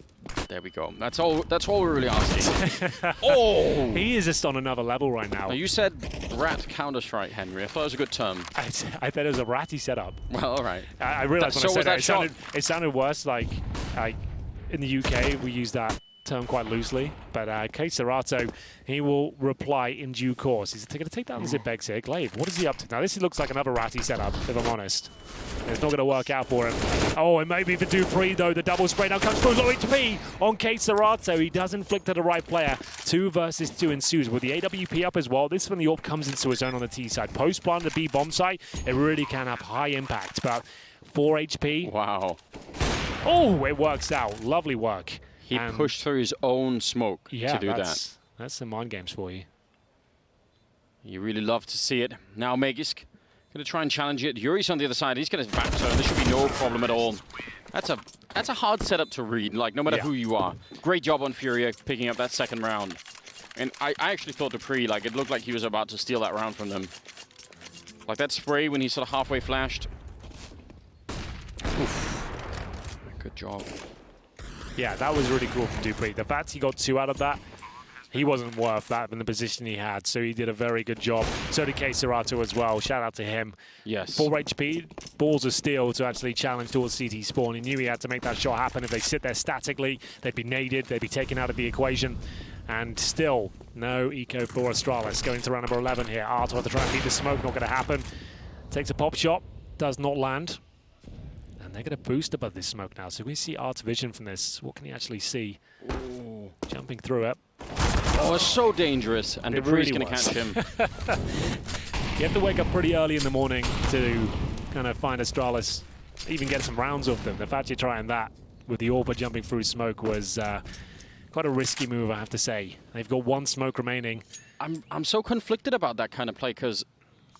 There we go. That's all we're really asking. Oh! He is just on another level right now. Now, you said rat Counter-Strike, Henry. I thought it was a good term. I thought it was a ratty setup. Well, all right. I realized when I said it sounded worse. Like in the UK, we use that term quite loosely, but Kate Serato, he will reply in due course. He's going to take down the Zipex here. Glaive, what is he up to? Now, this looks like another ratty setup, if I'm honest. It's not going to work out for him. Oh, and maybe for Dupree, though, the double spray now comes through low HP on Kate Serato. He doesn't flick to the right player. 2 versus 2 ensues with the AWP up as well. This is when the AWP comes into his own on the T side. Post-plant the B bomb site, it really can have high impact, but 4 HP. Wow. Oh, it works out. Lovely work. He pushed through his own smoke to do that. That's some mind games for you. You really love to see it. Now Magisk going to try and challenge it. Yuri's on the other side. He's going to back turn. This should be no problem at all. That's a hard setup to read, like no matter who you are. Great job on FURIA picking up that 2nd round. And I actually thought Dupree, like it looked like he was about to steal that round from them. Like that spray when he sort of halfway flashed. Oof. Good job. Yeah, that was really cool from Dupree. The fact he got 2 out of that, he wasn't worth that in the position he had, so he did a very good job. So did Kate Serato as well. Shout out to him. Yes. 4 HP, balls of steel to actually challenge towards CT spawn. He knew he had to make that shot happen. If they sit there statically, they'd be naded, they'd be taken out of the equation. And still, no eco for Astralis. Going to round number 11 here. Arthur to try and beat the smoke, not going to happen. Takes a pop shot. does not land. And they're going to boost above this smoke now. So we see Art's vision from this. What can he actually see? Ooh. Jumping through it. Oh, it's so dangerous. And Dupree's really going to catch him. You have to wake up pretty early in the morning to kind of find Astralis, even get some rounds of them. The fact you're trying that with the AWPer jumping through smoke was quite a risky move, I have to say. They've got one smoke remaining. I'm so conflicted about that kind of play because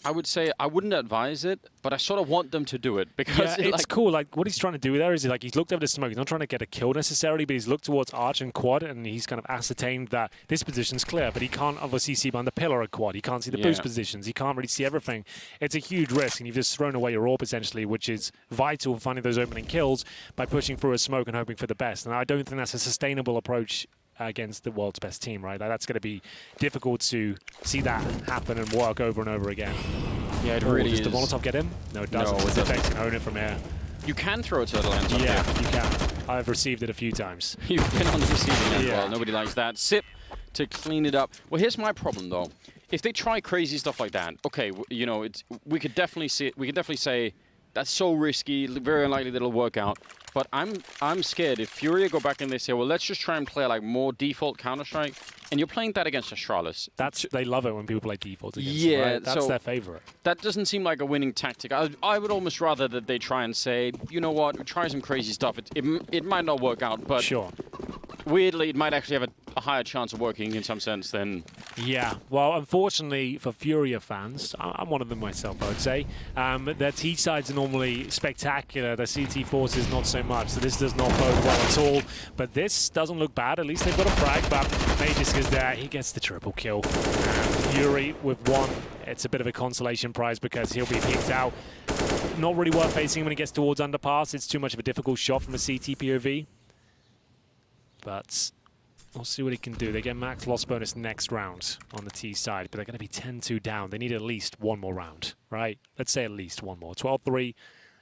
I would say I wouldn't advise it, but I sort of want them to do it because yeah, it's cool. Like what he's trying to do there is like he's looked over the smoke. He's not trying to get a kill necessarily, but he's looked towards Arch and Quad, and he's kind of ascertained that this position's clear. But he can't obviously see behind the pillar at Quad. He can't see the boost positions. He can't really see everything. It's a huge risk, and you've just thrown away your AWP essentially, which is vital for finding those opening kills by pushing through a smoke and hoping for the best. And I don't think that's a sustainable approach against the world's best team, right? That's going to be difficult to see that happen and work over and over again. Yeah, it really is. Does the Molotov get him? No, it doesn't. No, Zipex can own it from here. You can throw a turtle lens up Yeah, there. you can. I've received it a few times. You've been on the receiving end as well. Nobody likes that. Sip to clean it up. Well, here's my problem, though. If they try crazy stuff like that, okay, you know, we could definitely see it. We could definitely say that's so risky, very unlikely that it'll work out. But I'm scared if FURIA go back and they say, well, let's just try and play like more default Counter-Strike, and you're playing that against Astralis. They love it when people play default against them, right? That's their favorite. That doesn't seem like a winning tactic. I would almost rather that they try and say, you know what, try some crazy stuff. It might not work out, but sure. Weirdly, it might actually have a higher chance of working in some sense than... Yeah, well, unfortunately for FURIA fans, I'm one of them myself, I would say, their T sides are normally spectacular, their CT forces not so much, so this does not bode well at all. But this doesn't look bad, at least they've got a frag, but Magus is there, he gets the triple kill. Fury with one, it's a bit of a consolation prize because he'll be picked out. Not really worth facing when he gets towards underpass, it's too much of a difficult shot from a CT POV. But we'll see what he can do. They get max loss bonus next round on the T side, but they're going to be 10-2 down. They need at least one more round, right? Let's say at least one more. 12-3,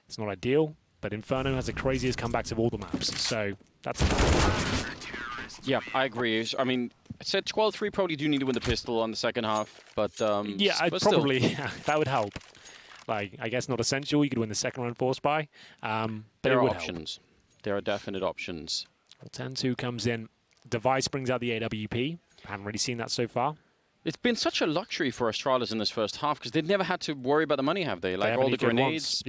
it's not ideal, but Inferno has the craziest comebacks of all the maps, so that's enough. Yeah, I agree. I mean, I said 12-3 probably do need to win the pistol on the second half, but yeah, probably yeah, that would help. Like, I guess not essential. You could win the second round force buy, but there are options. There are definite options. Well, 10-2 comes in. Device brings out the AWP. I haven't really seen that so far. It's been such a luxury for Astralis in this first half because they've never had to worry about the money, have they? Like all the grenades,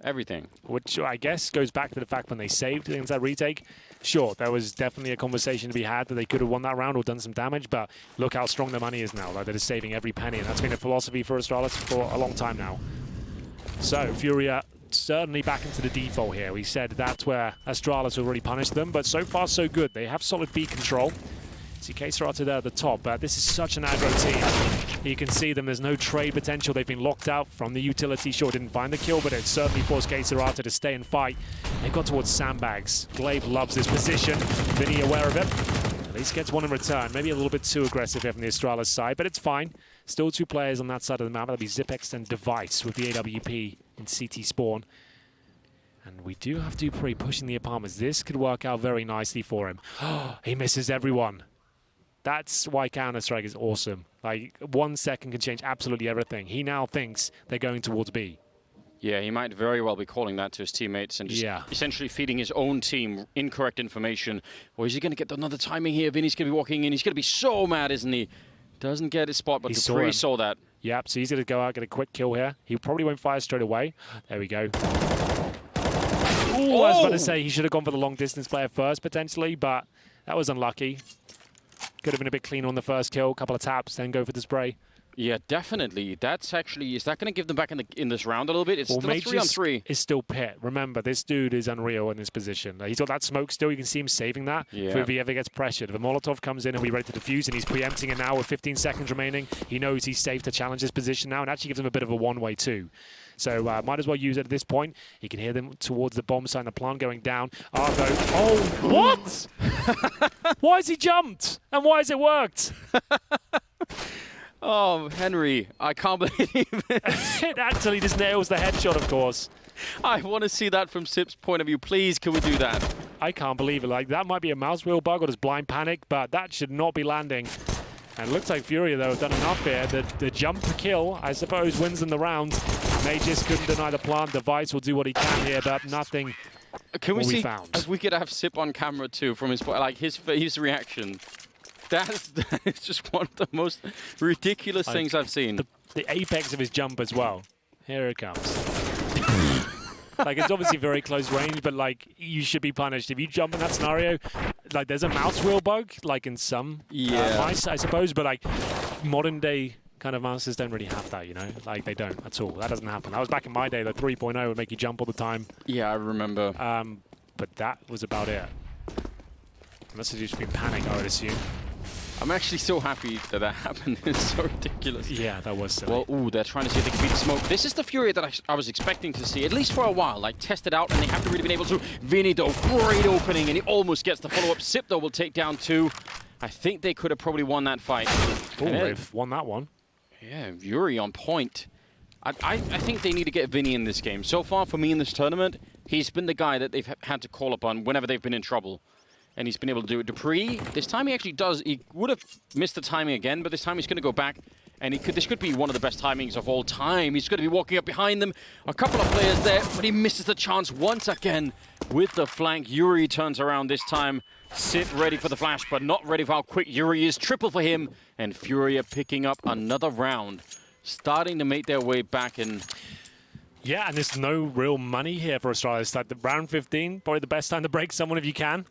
everything. Which I guess goes back to the fact when they saved against that retake. Sure, there was definitely a conversation to be had that they could have won that round or done some damage, but look how strong their money is now. Like they're just saving every penny, and that's been a philosophy for Astralis for a long time now. So, FURIA certainly back into the default here. We said that's where Astralis already punished them, but so far so good. They have solid B control. See KSRata there at the top, but this is such an aggro team. You can see them, there's no trade potential. They've been locked out from the utility. Sure, didn't find the kill, but it certainly forced KSRata to stay and fight. They've got towards sandbags. Glaive loves this position. Vinny aware of it. At least gets one in return. Maybe a little bit too aggressive here from the Astralis side, but it's fine. Still two players on that side of the map. That'll be Zipex and Device with the AWP in CT spawn. And we do have Dupree pushing the apartments. This could work out very nicely for him. He misses everyone. That's why Counter-Strike is awesome. Like, 1 second can change absolutely everything. He now thinks they're going towards B. Yeah, he might very well be calling that to his teammates and just essentially feeding his own team incorrect information. Or is he going to get another timing here? Vinny's going to be walking in. He's going to be so mad, isn't he? Doesn't get his spot, but Dupree saw that. Yep, so he's going to go out, get a quick kill here. He probably won't fire straight away. There we go. Ooh, I was about to say he should have gone for the long-distance player first, potentially, but that was unlucky. Could have been a bit cleaner on the first kill, couple of taps, then go for the spray. Yeah, definitely. That's actually, is that going to give them back in this round a little bit? It's still 3-on-3. It's still pit. Remember, this dude is unreal in this position. He's got that smoke still. You can see him saving that if he ever gets pressured. If a Molotov comes in and we're ready to defuse and he's preempting it now with 15 seconds remaining, he knows he's safe to challenge this position now and actually gives him a bit of a one-way too. So might as well use it at this point. He can hear them towards the bomb site, the plant going down. Argo, what? Why has he jumped? And why has it worked? Oh, Henry, I can't believe it. It actually just nails the headshot, of course. I want to see that from Sip's point of view. Please, can we do that? I can't believe it. Like, that might be a mouse wheel bug or just blind panic, but that should not be landing. And it looks like FURIA, though, have done enough here. The jump to kill, I suppose, wins them the round. They just couldn't deny the plant. Device will do what he can here, but nothing. Can we see found. if we could have Sip on camera too from his his reaction? That's just one of the most ridiculous things I've seen. The apex of his jump as well. Here it comes. Like, it's obviously very close range, but like, you should be punished if you jump in that scenario. Like, there's a mouse wheel bug, like in some mice, I suppose, but like modern day kind of mouses don't really have that, you know? Like, they don't at all. That doesn't happen. That was back in my day. The 3.0 would make you jump all the time. Yeah, I remember. But that was about it. Must have just been panic, I would assume. I'm actually so happy that that happened. It's so ridiculous. Yeah, that was silly. Well, ooh, they're trying to see if they can beat the smoke. This is the Furia that I was expecting to see, at least for a while. Like, test it out, and they haven't really been able to. Vinny, though, great opening, and he almost gets the follow-up. Sip, though, will take down 2. I think they could have probably won that fight. Oh, they've won that one. Yeah, Yuri on point. I think they need to get Vinny in this game. So far, for me in this tournament, he's been the guy that they've had to call upon whenever they've been in trouble. And he's been able to do it. Dupree, this time he actually does. He would have missed the timing again, but this time he's going to go back. And this could be one of the best timings of all time. He's going to be walking up behind them. A couple of players there, but he misses the chance once again with the flank. Yuri turns around this time. Sit ready for the flash, but not ready for how quick Yuri is. Triple for him. And Furia picking up another round. Starting to make their way back in. Yeah, and there's no real money here for Astralis. Like, the round 15, probably the best time to break someone if you can.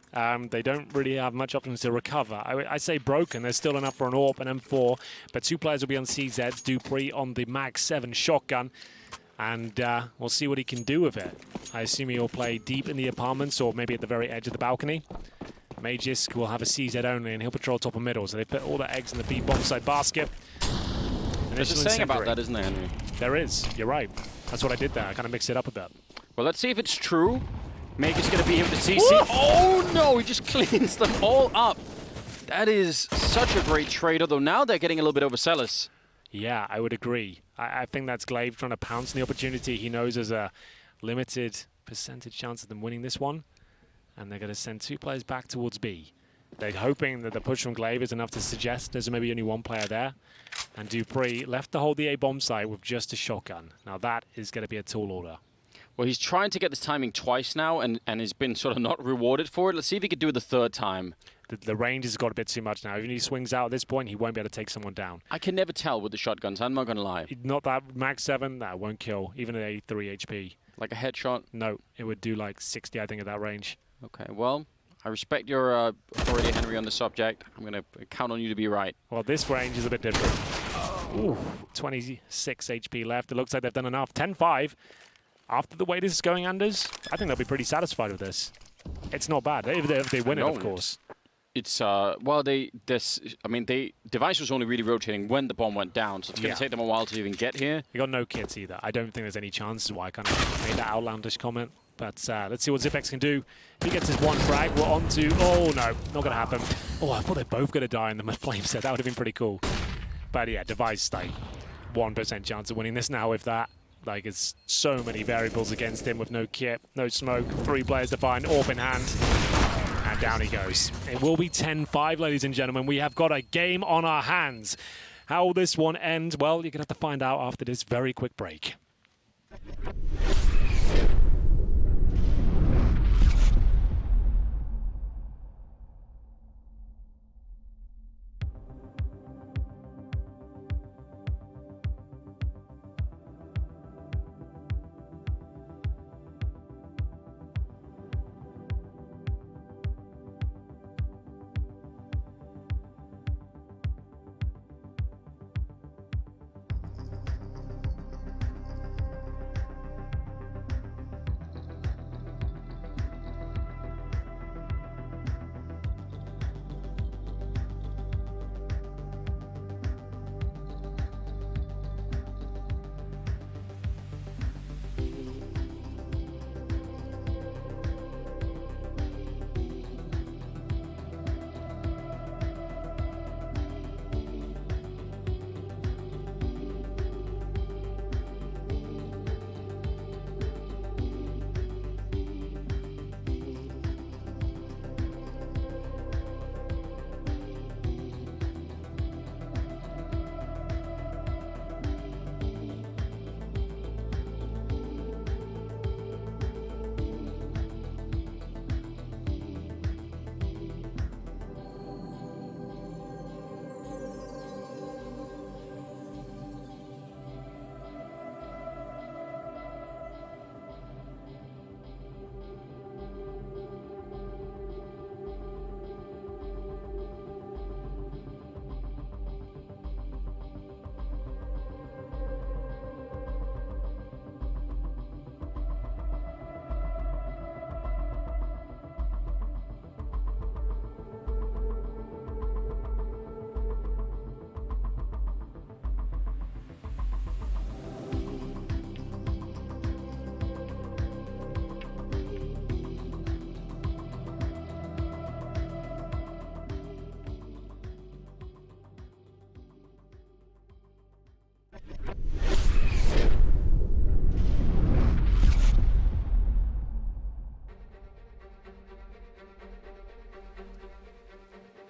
They don't really have much options to recover. I say broken. There's still enough for an AWP and M4, but 2 players will be on CZ. Dupree on the Mag 7 shotgun, and we'll see what he can do with it. I assume he'll play deep in the apartments or maybe at the very edge of the balcony. Magisk will have a CZ only, and he'll patrol top and middle. So they put all the eggs in the B bomb side basket. There's a saying about that, isn't there, Henry? There is. You're right. That's what I did there. I kind of mixed it up a bit. Well, let's see if it's true. Magisk going to be able to CC. Ooh! Oh, no! He just cleans them all up. That is such a great trade, although now they're getting a little bit overzealous. Yeah, I would agree. I think that's Glaive trying to pounce on the opportunity. He knows there's a limited percentage chance of them winning this one. And they're going to send 2 players back towards B. They're hoping that the push from Glaive is enough to suggest there's maybe only 1 player there. And Dupree left to hold the A bomb site with just a shotgun. Now that is going to be a tall order. Well, he's trying to get this timing twice now and has been sort of not rewarded for it. Let's see if he could do it the 3rd time. The range has got a bit too much now. Even if he swings out at this point, he won't be able to take someone down. I can never tell with the shotguns, I'm not going to lie. Not that Mag 7, that won't kill. Even at 83 HP. Like a headshot? No, it would do like 60, I think, at that range. Okay, well, I respect your authority, Henry, on the subject. I'm going to count on you to be right. Well, this range is a bit different. Ooh, 26 HP left. It looks like they've done enough. 10-5. After the way this is going, Anders, I think they'll be pretty satisfied with this. It's not bad, if they win it, of course. It's, well, Device was only really rotating when the bomb went down, so it's going to take them a while to even get here. They got no kits either. I don't think there's any chances why I kind of made that outlandish comment. But let's see what Zipex can do. If he gets his 1 frag, we're on to... Oh, no, not going to happen. Oh, I thought they're both going to die in the flame set. That would have been pretty cool. But yeah, Device, like, 1% chance of winning this now with that. Like, it's so many variables against him with no kit, no smoke, 3 players to find, AWP in hand. And down he goes. It will be 10-5, ladies and gentlemen. We have got a game on our hands. How will this one end? Well, you're going to have to find out after this very quick break.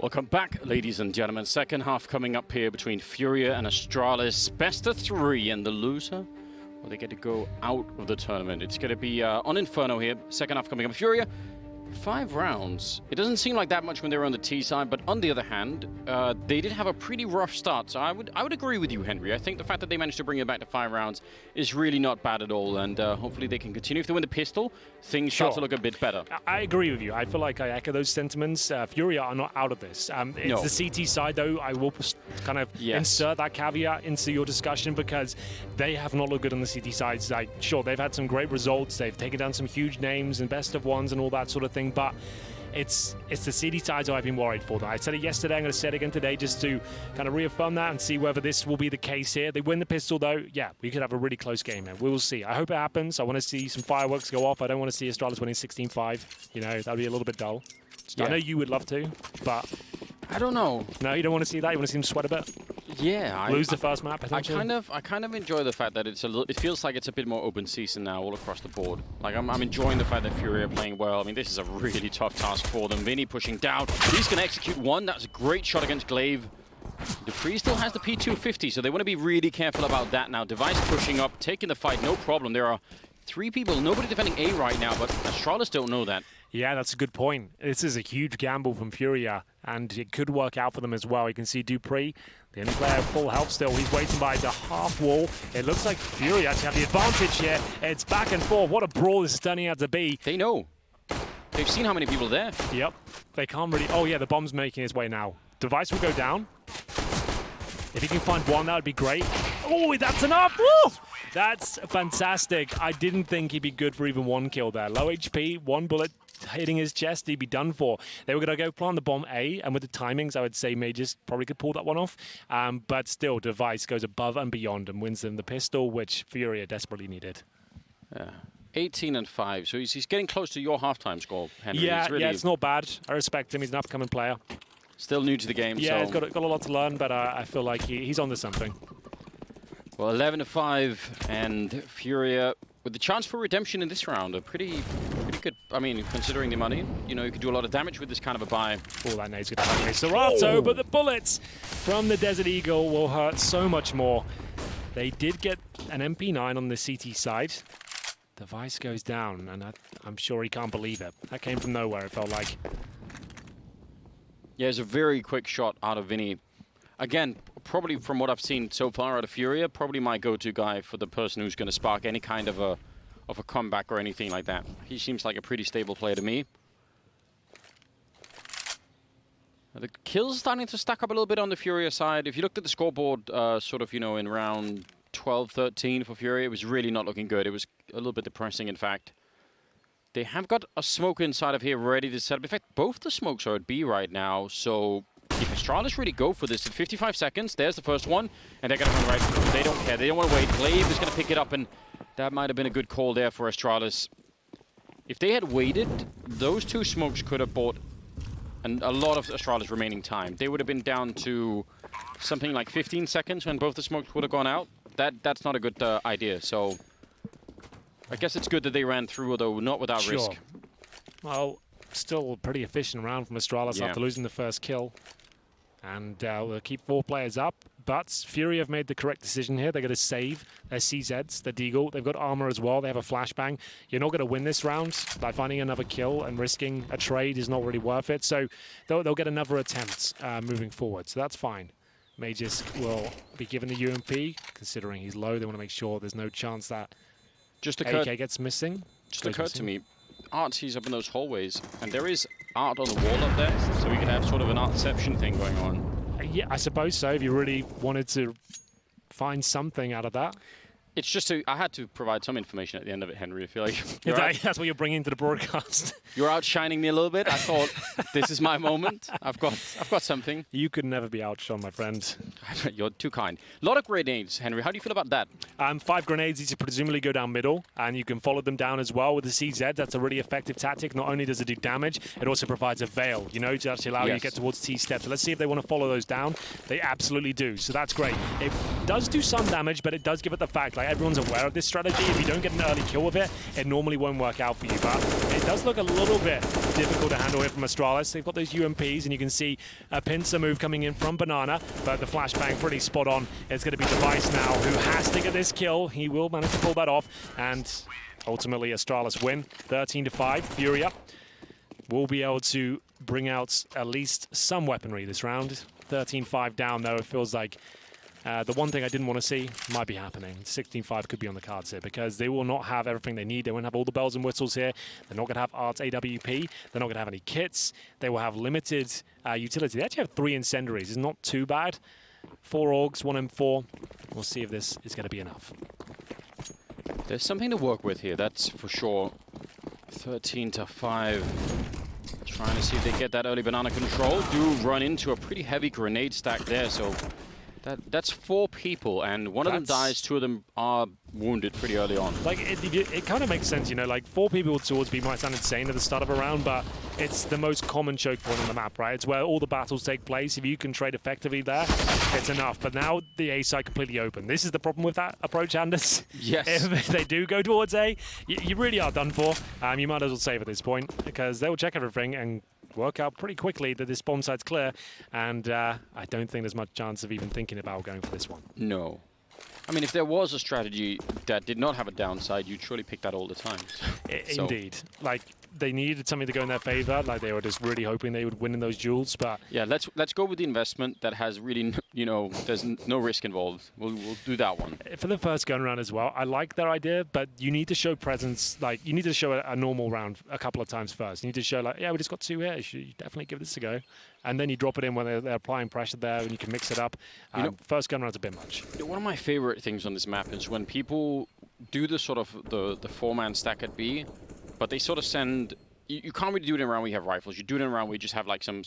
Welcome back, ladies and gentlemen. Second half coming up here between FURIA and Astralis. Best of 3, and the loser, well, they get to go out of the tournament. It's going to be on Inferno here. Second half coming up. FURIA, 5 rounds. It doesn't seem like that much when they were on the T side, but on the other hand, they did have a pretty rough start. So I would agree with you, Henry. I think the fact that they managed to bring it back to 5 rounds is really not bad at all, and hopefully they can continue. If they win the pistol, things start to look a bit better. I agree with you. I feel like I echo those sentiments. FURIA are not out of this. It's the CT side, though. I will kind of insert that caveat into your discussion because they have not looked good on the CT side. Like, sure, they've had some great results. They've taken down some huge names and best of ones and all that sort of thing. But it's the CT sides I've been worried for. I said it yesterday, I'm going to say it again today just to kind of reaffirm that and see whether this will be the case here. They win the pistol though, yeah, we could have a really close game there. We will see. I hope it happens. I want to see some fireworks go off. I don't want to see Astralis winning 16-5. You know, that'd be a little bit dull. Yeah. I know you would love to, but I don't know. No, you don't want to see that? You want to see them sweat a bit? Yeah. Lose the first map, I kind of enjoy the fact that it feels like it's a bit more open season now all across the board. Like, I'm enjoying the fact that FURIA are playing well. I mean, this is a really tough task for them. Vinny pushing down. He's going to execute one. That's a great shot against Glaive. Dupree still has the P250, so they want to be really careful about that now. Device pushing up, taking the fight, no problem. There are 3 people, nobody defending A right now, but Astralis don't know that. Yeah, that's a good point. This is a huge gamble from FURIA, and it could work out for them as well. You can see Dupree, the only player full health still. He's waiting by the half wall. It looks like FURIA actually have the advantage here. It's back and forth. What a brawl this is turning out to be. They know. They've seen how many people are there. Yep. They can't really... Oh, yeah, the bomb's making its way now. Device will go down. If he can find one, that would be great. Oh, that's enough! Woo! That's fantastic. I didn't think he'd be good for even 1 kill there. Low HP, 1 bullet hitting his chest, he'd be done for. They were going to go plant the bomb A, and with the timings, I would say Mages probably could pull that one off. But still, Device goes above and beyond and wins them the pistol, which FURIA desperately needed. Yeah. 18-5, so he's getting close to your halftime score, Henry. Yeah, it's not bad. I respect him. He's an upcoming player. Still new to the game, yeah, so... he's got a lot to learn, but I feel like he's onto something. Well, 11-5, and FURIA with the chance for redemption in this round. A pretty good. I mean, considering the money, you know, you could do a lot of damage with this kind of a buy. Oh, that nade's going to hurt Serato, but the bullets from the Desert Eagle will hurt so much more. They did get an MP9 on the CT side. Device goes down, and I'm sure he can't believe it. That came from nowhere, it felt like. Yeah, it's a very quick shot out of Vinny. Again, probably from what I've seen so far out of FURIA, probably my go-to guy for the person who's going to spark any kind of a comeback or anything like that. He seems like a pretty stable player to me. The kills starting to stack up a little bit on the FURIA side. If you looked at the scoreboard, sort of, you know, in round 12, 13 for FURIA, it was really not looking good. It was a little bit depressing, in fact. They have got a smoke inside of here ready to set up. In fact, both the smokes are at B right now, so if Astralis really go for this in 55 seconds, there's the first one, and they're going to run right. They don't care. They don't want to wait. Glaive is going to pick it up, and that might have been a good call there for Astralis. If they had waited, those 2 smokes could have bought a lot of Astralis remaining time. They would have been down to something like 15 seconds when both the smokes would have gone out. That's not a good idea, so I guess it's good that they ran through, although not without risk. Well, still a pretty efficient round from Astralis after losing the first kill. And we'll keep 4 players up. But FURIA have made the correct decision here. They're going to save their CZs, their Deagle. They've got armor as well. They have a flashbang. You're not going to win this round by finding another kill, and risking a trade is not really worth it. So they'll get another attempt moving forward. So that's fine. Mages will be given the UMP. Considering he's low, they want to make sure there's no chance that AK gets missing. Just occurred to me, Artsy's up in those hallways, and there is art on the wall up there, so we could have sort of an artception thing going on. Yeah, I suppose so, if you really wanted to find something out of that. It's just I had to provide some information at the end of it, Henry. I feel like that's what you're bringing to the broadcast. You're outshining me a little bit. I thought, this is my moment. I've got something. You could never be outshone, my friend. You're too kind. A lot of grenades, Henry. How do you feel about that? 5 grenades. These presumably go down middle, and you can follow them down as well with the CZ. That's a really effective tactic. Not only does it do damage, it also provides a veil, you know, to actually allow you to get towards T-steps. So let's see if they want to follow those down. They absolutely do, so that's great. It does do some damage, but it does give it the fact, like, everyone's aware of this strategy. If you don't get an early kill with it, it normally won't work out for you, but it does look a little bit difficult to handle here from Astralis. They've got those UMPs, and you can see a pincer move coming in from Banana, but the flashbang pretty spot on. It's going to be Device now who has to get this kill. He will manage to pull that off, and ultimately Astralis win 13-5. FURIA will be able to bring out at least some weaponry this round. 13-5 down, though. It feels like the one thing I didn't want to see might be happening. 16-5 could be on the cards here because they will not have everything they need. They won't have all the bells and whistles here. They're not going to have Art's AWP. They're not going to have any kits. They will have limited utility. They actually have 3 incendiaries. It's not too bad. 4 Augs, 1 M4. We'll see if this is going to be enough. There's something to work with here, that's for sure. 13-5. Trying to see if they get that early banana control. Do run into a pretty heavy grenade stack there, so that's 4 people, and one of them dies, 2 of them are wounded pretty early on. Like, it kind of makes sense, you know, like 4 people towards B might sound insane at the start of a round, but it's the most common choke point on the map, right? It's where all the battles take place. If you can trade effectively there, it's enough. But now the A side completely open. This is the problem with that approach, Anders. Yes. If they do go towards A, you really are done for. You might as well save at this point, because they'll check everything and work out pretty quickly that this bomb site's clear, and I don't think there's much chance of even thinking about going for this one. No. I mean, if there was a strategy that did not have a downside, you'd surely pick that all the time. So. Indeed. Like, they needed something to go in their favor. Like, they were just really hoping they would win in those duels, but... Yeah, let's go with the investment that has really, you know, there's no risk involved. We'll do that one. For the first gun round as well, I like their idea, but you need to show presence. Like, you need to show a normal round a couple of times first. You need to show, like, yeah, we just got 2 here. You should definitely give this a go. And then you drop it in when they're applying pressure there, and you can mix it up. You know, first gun round's a bit much. One of my favorite things on this map is when people do the sort of the 4-man stack at B, but they sort of send... You can't really do it in a round where you have rifles. You do it in a round where you just have like some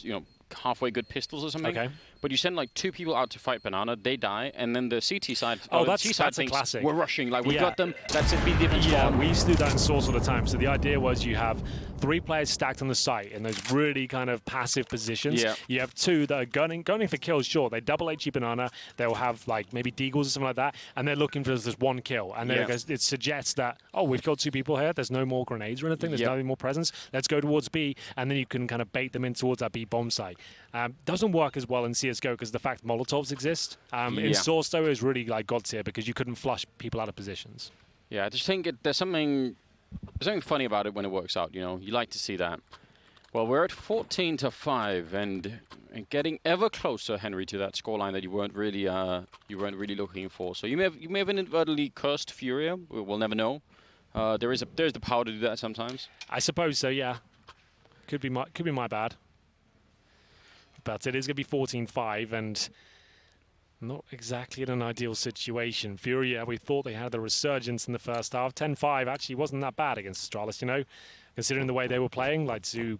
you know, halfway good pistols or something. Okay. But you send like 2 people out to fight Banana, they die, and then the CT side, that's C side a classic. We're rushing, like we got them. That's it. Be the difference. Yeah, we used to do that in Source all the time. So the idea was you have 3 players stacked on the site in those really kind of passive positions. Yeah. You have 2 that are gunning for kills. Sure, they double HE Banana. They'll have like maybe deagles or something like that, and they're looking for this 1 kill. And then it suggests that, oh, we've killed 2 people here. There's no more grenades or anything. There's no more presence. Let's go towards B, and then you can kind of bait them in towards that B bomb site. Doesn't work as well in CS:GO because the fact Molotovs exist. In Source, though, is really like God tier because you couldn't flush people out of positions. Yeah, I just think there's something funny about it when it works out. You know, you like to see that. Well, we're at 14-5, and getting ever closer, Henry, to that scoreline that you weren't really looking for. So you may have inadvertently cursed FURIA. We'll never know. There's the power to do that sometimes. I suppose so. Yeah, could be my bad. But it is going to be 14-5, and not exactly in an ideal situation. FURIA, we thought they had the resurgence in the first half. 10-5 actually wasn't that bad against Astralis, you know, considering the way they were playing. Like, to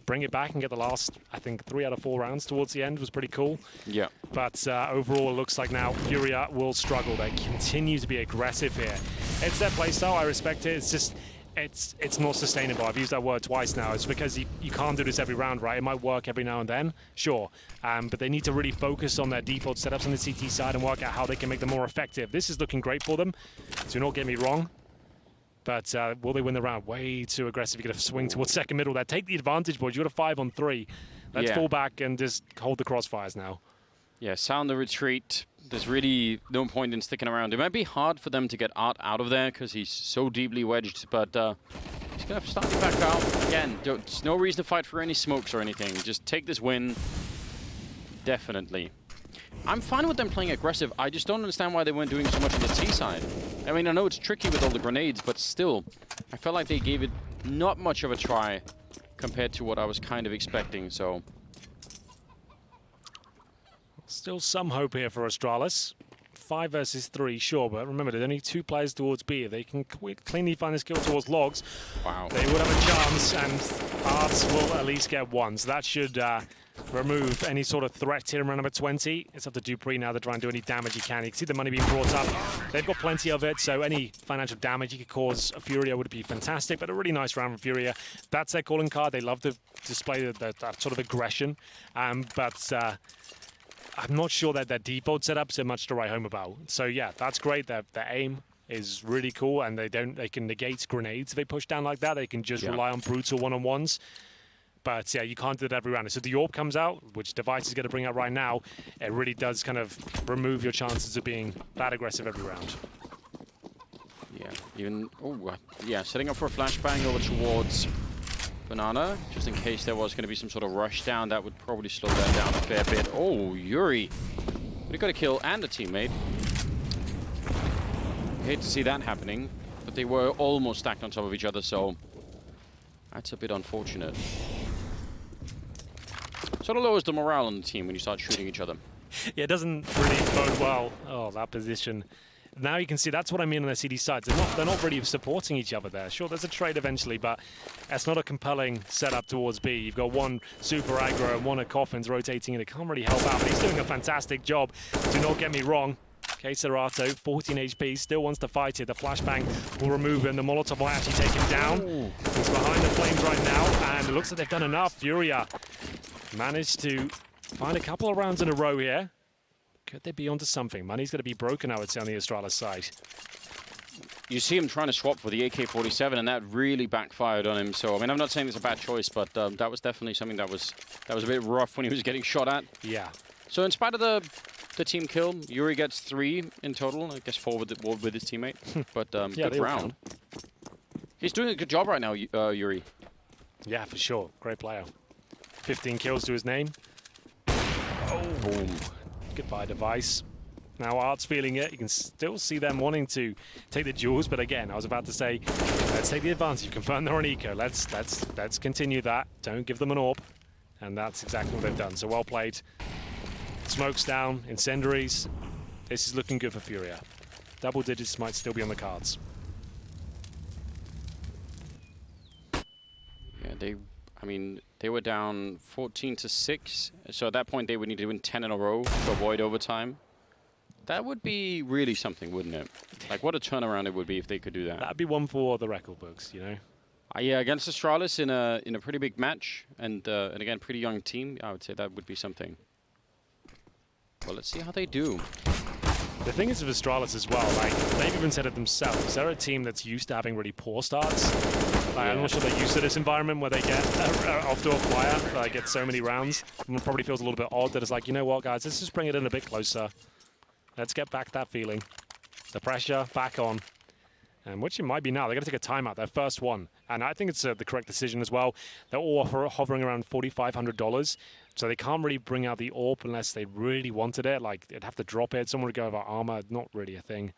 bring it back and get the last, I think, 3 out of 4 rounds towards the end was pretty cool. Yeah. But overall, it looks like now FURIA will struggle. They continue to be aggressive here. It's their playstyle. I respect it. It's just... It's not sustainable. I've used that word twice now. It's because you can't do this every round, right? It might work every now and then, sure. But they need to really focus on their default setups on the CT side and work out how they can make them more effective. This is looking great for them, do not get me wrong. But will they win the round? Way too aggressive. You're going to swing towards second middle there. Take the advantage, boys. You've got a 5 on 3. Let's fall back and just hold the crossfires now. Yeah, sound the retreat. There's really no point in sticking around. It might be hard for them to get Art out of there because he's so deeply wedged, but he's going to start to back out. Again, there's no reason to fight for any smokes or anything. Just take this win. Definitely. I'm fine with them playing aggressive. I just don't understand why they weren't doing so much on the T side. I mean, I know it's tricky with all the grenades, but still, I felt like they gave it not much of a try compared to what I was kind of expecting, so... Still some hope here for Astralis. 5 versus 3, sure, but remember, there's only 2 players towards B. If they can cleanly find this kill towards Logs, they would have a chance, and Arts will at least get 1. So that should remove any sort of threat here in round number 20. It's up to Dupree now to try and do any damage he can. You can see the money being brought up. They've got plenty of it, so any financial damage he could cause a FURIA would be fantastic, but a really nice round from FURIA. That's their calling card. They love to display that sort of aggression, but... I'm not sure that their default setups are much to write home about. So yeah, that's great. Their aim, is really cool, and they can negate grenades if they push down like that. They can just rely on brutal one-on-ones. But yeah, you can't do that every round. So the AWP comes out, which Device is going to bring out right now. It really does kind of remove your chances of being that aggressive every round. Yeah, even, setting up for a flashbang over towards Banana, just in case there was going to be some sort of rush down. That would probably slow that down a fair bit. Oh, Yuri. But he got a kill and a teammate. Hate to see that happening, but they were almost stacked on top of each other, so that's a bit unfortunate. Sort of lowers the morale on the team when you start shooting each other. Yeah, it doesn't really bode well. Oh, that position. Now you can see that's what I mean on their CD sides. They're not really supporting each other there. Sure, there's a trade eventually, but that's not a compelling setup towards B. You've got one super aggro and one of Coffin's rotating, and it can't really help out. But he's doing a fantastic job. Do not get me wrong. Serato, 14 HP, still wants to fight it. The flashbang will remove him. The Molotov will actually take him down. He's behind the flames right now, and it looks like they've done enough. FURIA managed to find a couple of rounds in a row here. Could they be onto something? Money's going to be broken, I would say, on the Astralis side. You see him trying to swap for the AK-47, and that really backfired on him. So, I mean, I'm not saying it's a bad choice, but that was definitely something that was a bit rough when he was getting shot at. Yeah. So, in spite of the team kill, Yuri gets 3 in total. I guess 4 with his teammate. But yeah, good round. He's doing a good job right now, Yuri. Yeah, for sure. Great player. 15 kills to his name. Oh, boom. Goodbye, Device. Now Art's feeling it. You can still see them wanting to take the duels, but again, I was about to say, let's take the advantage. Confirm they're on eco. Let's continue that. Don't give them an AWP, and that's exactly what they've done. So well played. Smokes down, incendiaries. This is looking good for FURIA. Double digits might still be on the cards. Yeah, they were down 14-6, so at that point they would need to win 10 in a row to avoid overtime. That would be really something, wouldn't it? Like, what a turnaround it would be if they could do that. That'd be one for the record books, you know? Yeah, against Astralis in a pretty big match, and again, pretty young team, I would say that would be something. Well, let's see how they do. The thing is with Astralis as well, like, they've even said it themselves. They're a team that's used to having really poor starts. Like, I'm not sure they're used to this environment where they get off to a flyer, get so many rounds. And it probably feels a little bit odd that it's like, you know what, guys, let's just bring it in a bit closer. Let's get back that feeling. The pressure back on. And which it might be now. They're going to take a timeout, their first one. And I think it's the correct decision as well. They're all hovering around $4,500. So they can't really bring out the AWP unless they really wanted it. Like, they'd have to drop it. Someone would go over armor. Not really a thing.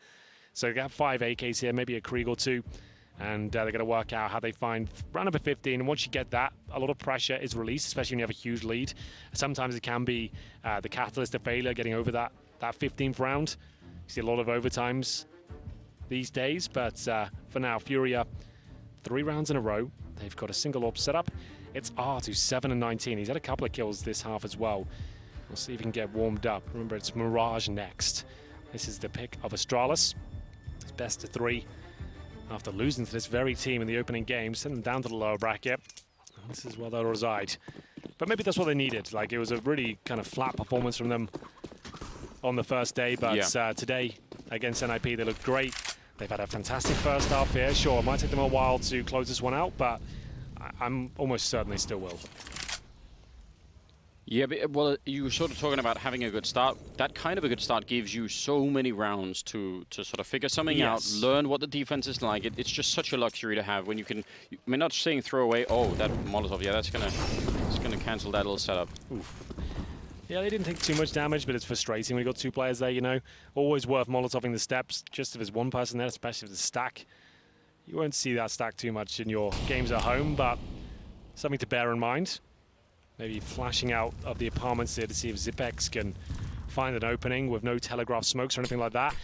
So they got 5 AKs here, maybe a Krieg or 2. And they're going to work out how they find round number 15. And once you get that, a lot of pressure is released, especially when you have a huge lead. Sometimes it can be the catalyst of failure, getting over that 15th round. You see a lot of overtimes these days. But for now, FURIA, 3 rounds in a row. They've got a single AWP set up. It's Art, who's 7-19. He's had a couple of kills this half as well. We'll see if he can get warmed up. Remember, it's Mirage next. This is the pick of Astralis. It's best of 3. After losing to this very team in the opening game, send them down to the lower bracket. This is where they'll reside. But maybe that's what they needed. Like, it was a really kind of flat performance from them on the first day. But today, against NIP, they looked great. They've had a fantastic first half here. Sure, it might take them a while to close this one out, but I'm almost certain they still will. Yeah, but, well, you were sort of talking about having a good start. That kind of a good start gives you so many rounds to sort of figure something out, learn what the defense is like. It's just such a luxury to have when you can. I mean, not saying throw away. Oh, that Molotov. Yeah, it's gonna cancel that little setup. Oof. Yeah, they didn't take too much damage, but it's frustrating when you've got 2 players there, you know. Always worth Molotoving the steps, just if there's 1 person there, especially if it's a stack. You won't see that stack too much in your games at home, but something to bear in mind. Maybe flashing out of the apartments here to see if Zipex can find an opening with no telegraph smokes or anything like that.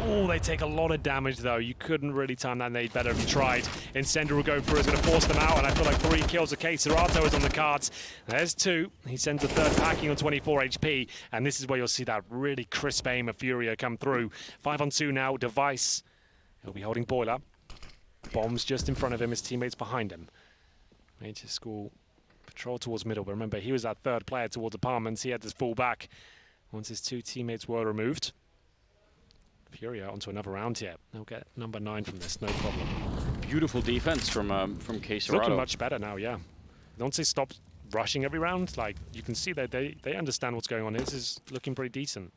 Oh, they take a lot of damage, though. You couldn't really time that nade better if you tried. Incendiary will go through, is going to force them out, and I feel like 3 kills. Okay, Serato is on the cards. There's 2. He sends a 3rd packing on 24 HP, and this is where you'll see that really crisp aim of FURIA come through. 5-on-2 now, Device. He'll be holding Boiler. Bombs just in front of him, his teammates behind him. Major School patrol towards middle, but remember, he was that 3rd player towards apartments. He had to fall back once his 2 teammates were removed. FURIA onto another round here. They'll get number 9 from this, no problem. Beautiful defense from K-Serado. Looking much better now, yeah. Once they stop rushing every round, like, you can see that they understand what's going on. This is looking pretty decent.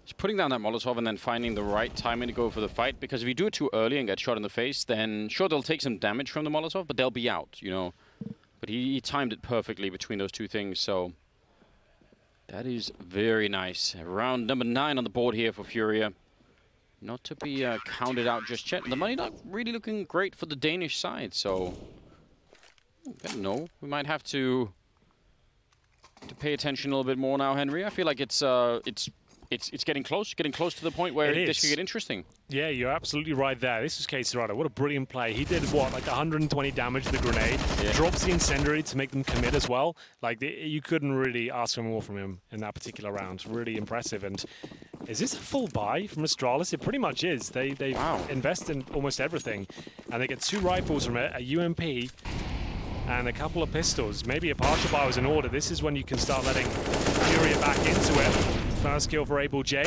Just putting down that Molotov and then finding the right timing to go for the fight, because if you do it too early and get shot in the face, then sure, they'll take some damage from the Molotov, but they'll be out, you know. But he timed it perfectly between those two things, so that is very nice. Round number 9 on the board here for FURIA. Not to be counted out just yet. The money not really looking great for the Danish side, so I don't know. We might have to pay attention a little bit more now, Henry. I feel like it's getting close to the point where this could get interesting. Yeah, you're absolutely right there. This is K-Serado. What a brilliant play. He did, what, like 120 damage to the grenade. Yeah. Drops the incendiary to make them commit as well. Like, you couldn't really ask for more from him in that particular round. Really impressive. And is this a full buy from Astralis? It pretty much is. They invest in almost everything. And they get 2 rifles from it, a UMP, and a couple of pistols. Maybe a partial buy was in order. This is when you can start letting FURIA back into it. First kill for Able J.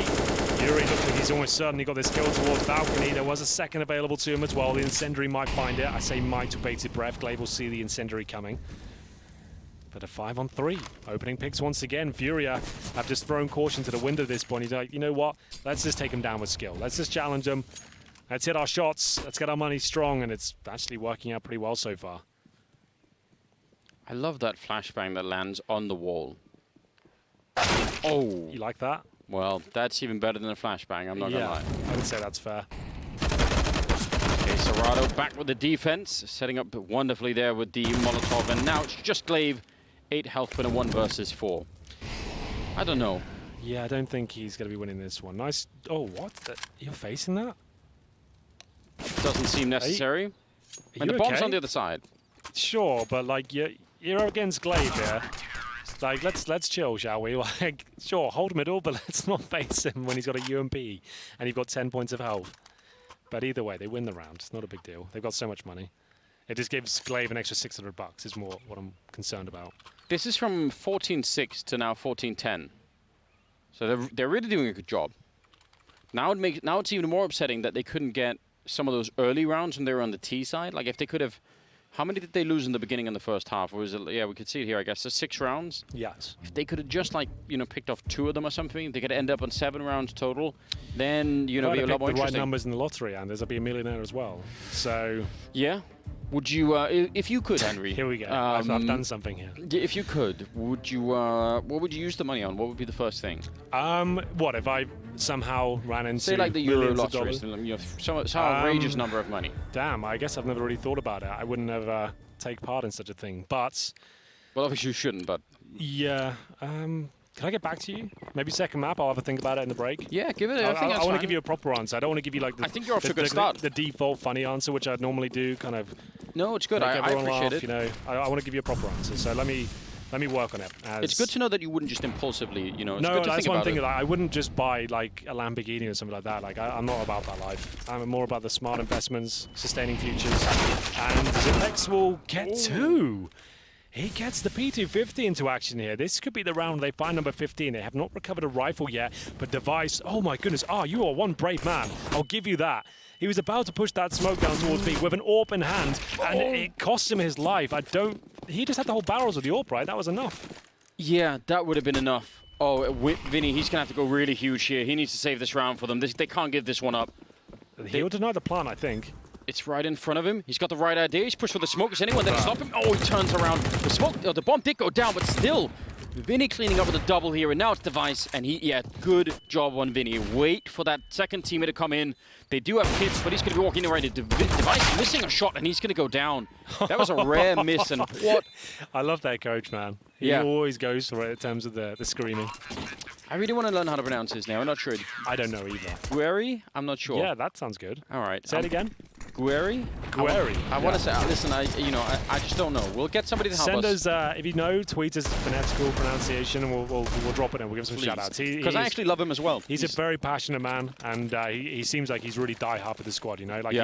Yuri looks like he's almost certainly got this kill towards balcony. There was a second available to him as well. The incendiary might find it. I say might with bated breath. Glaive will see the incendiary coming. But a 5-on-3. Opening picks once again. FURIA have just thrown caution to the wind at this point. He's like, you know what? Let's just take him down with skill. Let's just challenge him. Let's hit our shots. Let's get our money strong. And it's actually working out pretty well so far. I love that flashbang that lands on the wall. Oh. You like that? Well, that's even better than a flashbang, I'm not gonna lie. I would say that's fair. Okay, Serrado back with the defense, setting up wonderfully there with the Molotov, and now it's just Glaive, 8 health in a 1 versus 4. I don't know. Yeah, I don't think he's going to be winning this one. Nice. Oh, what? You're facing that? Doesn't seem necessary. And the bomb's on the other side. Sure, but like you're against Glaive here. Like, let's chill, shall we? Like, sure, hold middle, but let's not face him when he's got a UMP and you've got 10 points of health. But either way, they win the round. It's not a big deal. They've got so much money. It just gives Glaive an extra $600 is more what I'm concerned about. This is from 14-6 to now 14-10. So they're really doing a good job. Now it's even more upsetting that they couldn't get some of those early rounds when they were on the T side. Like, if they could have... How many did they lose in the beginning in the first half? Or was it, yeah, we could see it here, I guess. So 6 rounds? Yes. If they could have just, like, you know, picked off 2 of them or something, they could end up on 7 rounds total, then, you know, be a lot more interesting. The right numbers in the lottery, and there's be a millionaire as well. So... Yeah. Would you, if you could, Henry... Here we go. I've done something here. If you could, would you, what would you use the money on? What would be the first thing? What, if I somehow ran into... Say like the Euro lottery, you know, some outrageous number of money. Damn, I guess I've never really thought about it. I wouldn't have take part in such a thing, but... Well, obviously you shouldn't, but... Yeah, can I get back to you? Maybe second map, I'll have a think about it in the break. Yeah, give it. I want to give you a proper answer. I don't want to give you like the, I think you're off to a good start. The default funny answer, which I'd normally do, kind of... No, it's good. I appreciate laugh, it. You know, I want to give you a proper answer, so let me work on it. It's good to know that you wouldn't just impulsively, you know, it's no, good to that's think one about thing. it. Like, I wouldn't just buy like a Lamborghini or something like that. Like, I'm not about that life. I'm more about the smart investments, sustaining futures, and Zipex will get 2. He gets the P250 into action here. This could be the round they find number 15. They have not recovered a rifle yet, but Device, oh my goodness, you are one brave man. I'll give you that. He was about to push that smoke down towards me with an AWP in hand, and it cost him his life. He just had the whole barrels of the AWP, right? That was enough. Yeah, that would have been enough. Oh, Vinny, he's going to have to go really huge here. He needs to save this round for them. They can't give this one up. He'll deny the plan, I think. It's right in front of him. He's got the right idea. He's pushed for the smoke. Is anyone there to stop him? Oh, he turns around. The smoke, the bomb did go down, but still, Vinny cleaning up with a double here, and now it's Device, and good job on Vinny. Wait for that second teammate to come in. They do have kits, but he's going to be walking right into Device, missing a shot, and he's going to go down. That was a rare miss, and what? I love that coach, man. He always goes for it in terms of the screaming. I really want to learn how to pronounce his name. I'm not sure. I don't know either. Gueri? I'm not sure. Yeah, that sounds good. All right. Say it again. Gueri? Gueri. I want to say, listen, I just don't know. We'll get somebody to help us. Send us, if you know, tweet us phonetical pronunciation, and we'll drop it in. We'll give some shout-outs. Because I actually love him as well. He's a very passionate man, and he seems like he's really die-hard with the squad, you know? Like,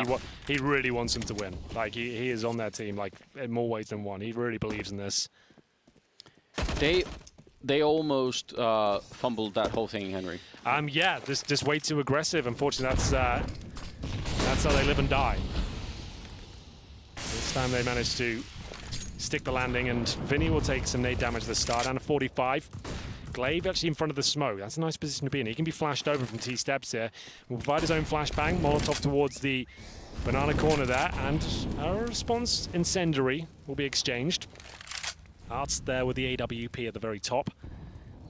he really wants them to win. Like, he is on their team, like, in more ways than one. He really believes in this. They They almost fumbled that whole thing, Henry. Yeah, just way too aggressive. Unfortunately, that's how they live and die. This time they managed to stick the landing, and Vinny will take some nade damage at the start, down to 45. Glaive actually in front of the smoke. That's a nice position to be in. He can be flashed over from T-steps here. Will provide his own flashbang. Molotov towards the banana corner there, and a response incendiary will be exchanged. Art's there with the AWP at the very top.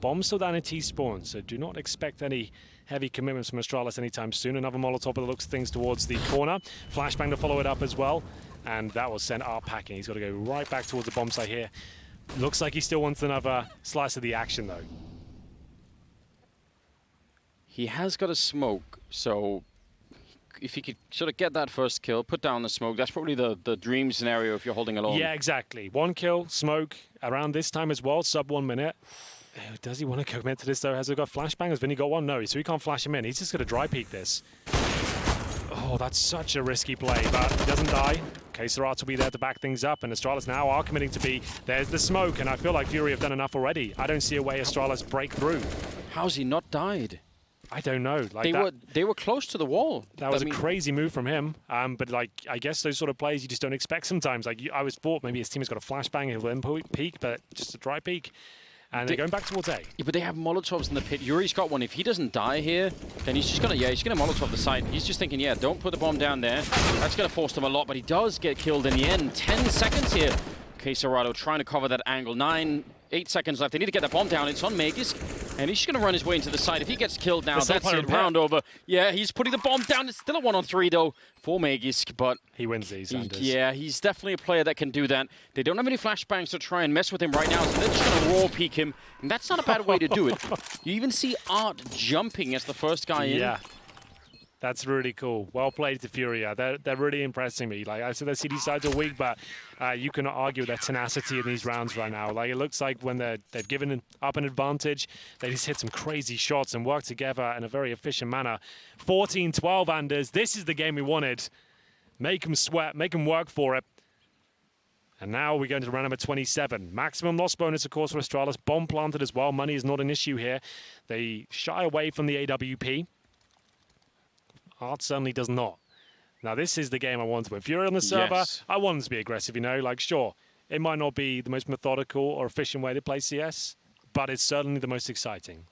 Bomb still down in T-spawn, so do not expect any heavy commitments from Astralis anytime soon. Another Molotov that looks things towards the corner. Flashbang to follow it up as well, and that will send Art packing. He's got to go right back towards the bomb site here. Looks like he still wants another slice of the action, though. He has got a smoke, so if he could sort of get that first kill, put down the smoke, that's probably the dream scenario if you're holding alone. Yeah, exactly. One kill, smoke, around this time as well, sub 1 minute. Does he want to commit to this, though? Has he got flashbang? Has Vinny got one? No, so he can't flash him in. He's just going to dry peek this. Oh, that's such a risky play, but he doesn't die. Art will be there to back things up, and Astralis now are committing to B. There's the smoke, and I feel like FURIA have done enough already. I don't see a way Astralis break through. How's he not died? I don't know. Like they were close to the wall. That was a crazy move from him. But like, I guess those sort of plays you just don't expect sometimes. Like I was thought maybe his team has got a flashbang, he'll then peek, but just a dry peek. And they're going back towards A. Yeah, but they have Molotovs in the pit. Yuri's got one. If he doesn't die here, then he's just gonna Molotov the site. He's just thinking, yeah, don't put the bomb down there. That's gonna force them a lot, but he does get killed in the end. 10 seconds here. Quesarado trying to cover that angle. 8 seconds left. They need to get the bomb down. It's on Magisk, and he's just going to run his way into the site. If he gets killed now, that's it. Round over. Yeah, he's putting the bomb down. It's still a 1-on-3, though, for Magisk, but he wins these, yeah, he's definitely a player that can do that. They don't have any flashbangs to try and mess with him right now, so they're just going to raw peek him, and that's not a bad way to do it. You even see Art jumping as the first guy in. Yeah. That's really cool. Well played to FURIA. They're really impressing me. Like I said, their CD sides are weak, but you cannot argue with their tenacity in these rounds right now. Like it looks like when they've given up an advantage, they just hit some crazy shots and work together in a very efficient manner. 14-12, Anders. This is the game we wanted. Make them sweat. Make them work for it. And now we're going to round number 27. Maximum loss bonus, of course, for Astralis. Bomb planted as well. Money is not an issue here. They shy away from the AWP. Art certainly does not. Now, this is the game I want to win. If you're on the server, yes. I want them to be aggressive, you know. Like, sure, it might not be the most methodical or efficient way to play CS, but it's certainly the most exciting.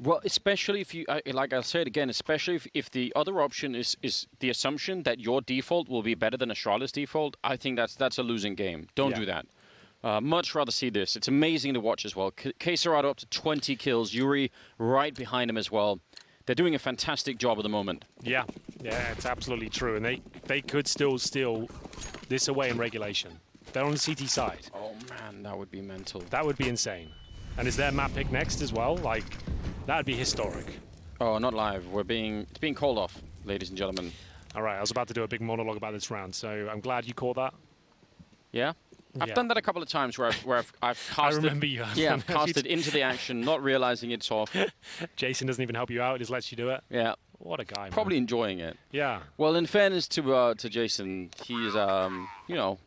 Well, especially if you, like I said again, especially if the other option is the assumption that your default will be better than Astralis' default, I think that's a losing game. Don't do that. Much rather see this. It's amazing to watch as well. Quesarado up to 20 kills. Yuri right behind him as well. They're doing a fantastic job at the moment. Yeah, it's absolutely true. And they could still steal this away in regulation. They're on the CT side. Oh, man, that would be mental. That would be insane. And is their map pick next as well? Like, that would be historic. Oh, not live. It's being called off, ladies and gentlemen. All right, I was about to do a big monologue about this round, so I'm glad you caught that. Yeah? I've done that a couple of times where I've casted, I remember you. Yeah, casted into the action, not realizing it's off. Jason doesn't even help you out; he just lets you do it. Yeah. What a guy. Probably man. Enjoying it. Yeah. Well, in fairness to Jason, he's you know,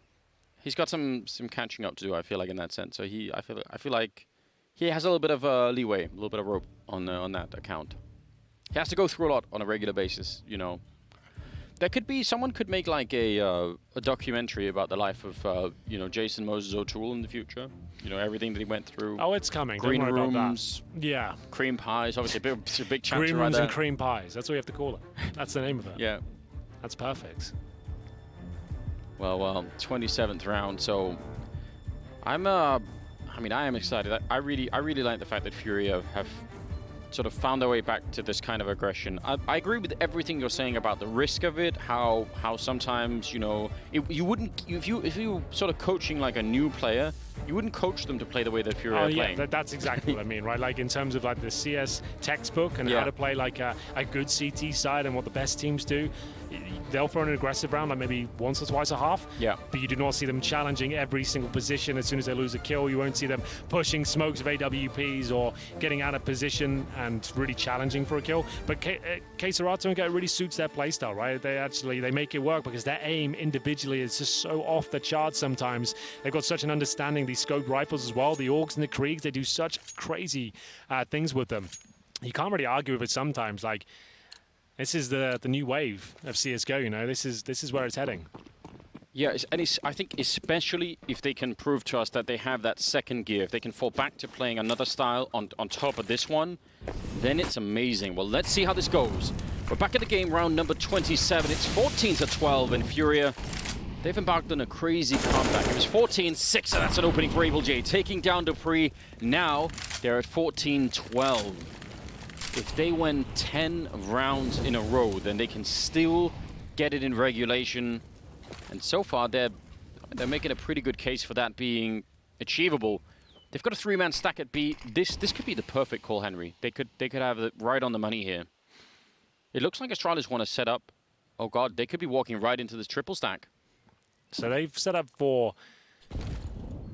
he's got some catching up to do. I feel like in that sense. So I feel like he has a little bit of leeway, a little bit of rope on that account. He has to go through a lot on a regular basis, you know. There could be, someone could make like a documentary about the life of, you know, Jason Moses O'Toole in the future. You know, everything that he went through. Oh, it's coming. Green Don't worry rooms. About that. Yeah. Cream pies, obviously a big chapter Green right rooms there. and cream pies. That's what you have to call it. That's the name of it. Yeah. That's perfect. Well, 27th round. So I am excited. I really like the fact that FURIA have sort of found their way back to this kind of aggression. I agree with everything you're saying about the risk of it, how sometimes, you know, you wouldn't, if you sort of coaching like a new player, you wouldn't coach them to play the way that FURIA are playing. That's exactly what I mean, right? Like in terms of like the CS textbook and how to play like a good CT side and what the best teams do, they'll throw an aggressive round, like maybe once or twice a half. Yeah. But you do not see them challenging every single position as soon as they lose a kill. You won't see them pushing smokes of AWPs or getting out of position and really challenging for a kill. But K-Serato and Go really suits their playstyle, right? They make it work because their aim individually is just so off the charts sometimes. They've got such an understanding. These scoped rifles as well, the Orcs and the Kriegs, they do such crazy things with them. You can't really argue with it sometimes. Like, this is the new wave of CSGO, you know? This is where it's heading. Yeah, I think especially if they can prove to us that they have that second gear, if they can fall back to playing another style on top of this one, then it's amazing. Well, let's see how this goes. We're back at the game, round number 27. It's 14-12, and FURIA, they've embarked on a crazy comeback. It was 14-6, and that's an opening for AbleJ, taking down Dupree. Now they're at 14-12. If they win 10 rounds in a row, then they can still get it in regulation. And so far, they're making a pretty good case for that being achievable. They've got a 3-man stack at B. This could be the perfect call, Henry. They could have it right on the money here. It looks like Astralis want to set up. Oh god, they could be walking right into this triple stack. So they've set up for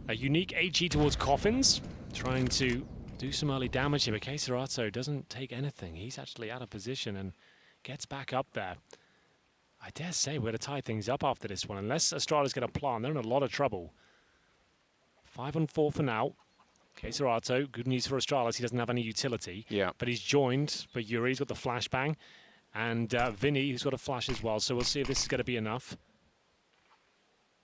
a unique HE towards Coffins, trying to do some early damage here, but K-Serato doesn't take anything. He's actually out of position and gets back up there. I dare say we're going to tie things up after this one. Unless Astralis get a plan, they're in a lot of trouble. 5-on-4 for now. K-Serato, good news for Astralis. He doesn't have any utility. Yeah. But he's joined by Yuri's got the flashbang. And Vinny, who's got a flash as well. So we'll see if this is going to be enough.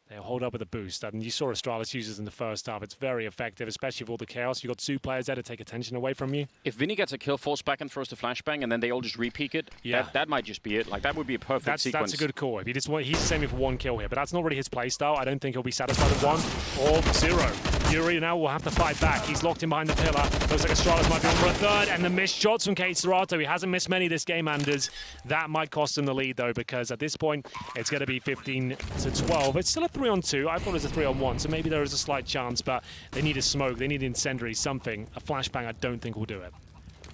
They'll hold up with a boost. And you saw Astralis use it in the first half. It's very effective, especially with all the chaos. You've got 2 players there to take attention away from you. If Vinny gets a kill, falls back and throws the flashbang, and then they all just re-peek it, that might just be it. Like, that would be a perfect sequence. That's a good call. He's aiming for 1 kill here, but that's not really his playstyle. I don't think he'll be satisfied with 1 or 0. Yuri now will have to fight back. He's locked in behind the pillar. Looks like Astralis might be on for a 3rd, and the missed shots from K-Serato. He hasn't missed many this game, Anders. That might cost him the lead, though, because at this point, it's going to be 15-12. It's still a 3-on-2. I thought it was a 3-on-1, so maybe there is a slight chance, but they need a smoke. They need incendiary, something. A flashbang, I don't think will do it.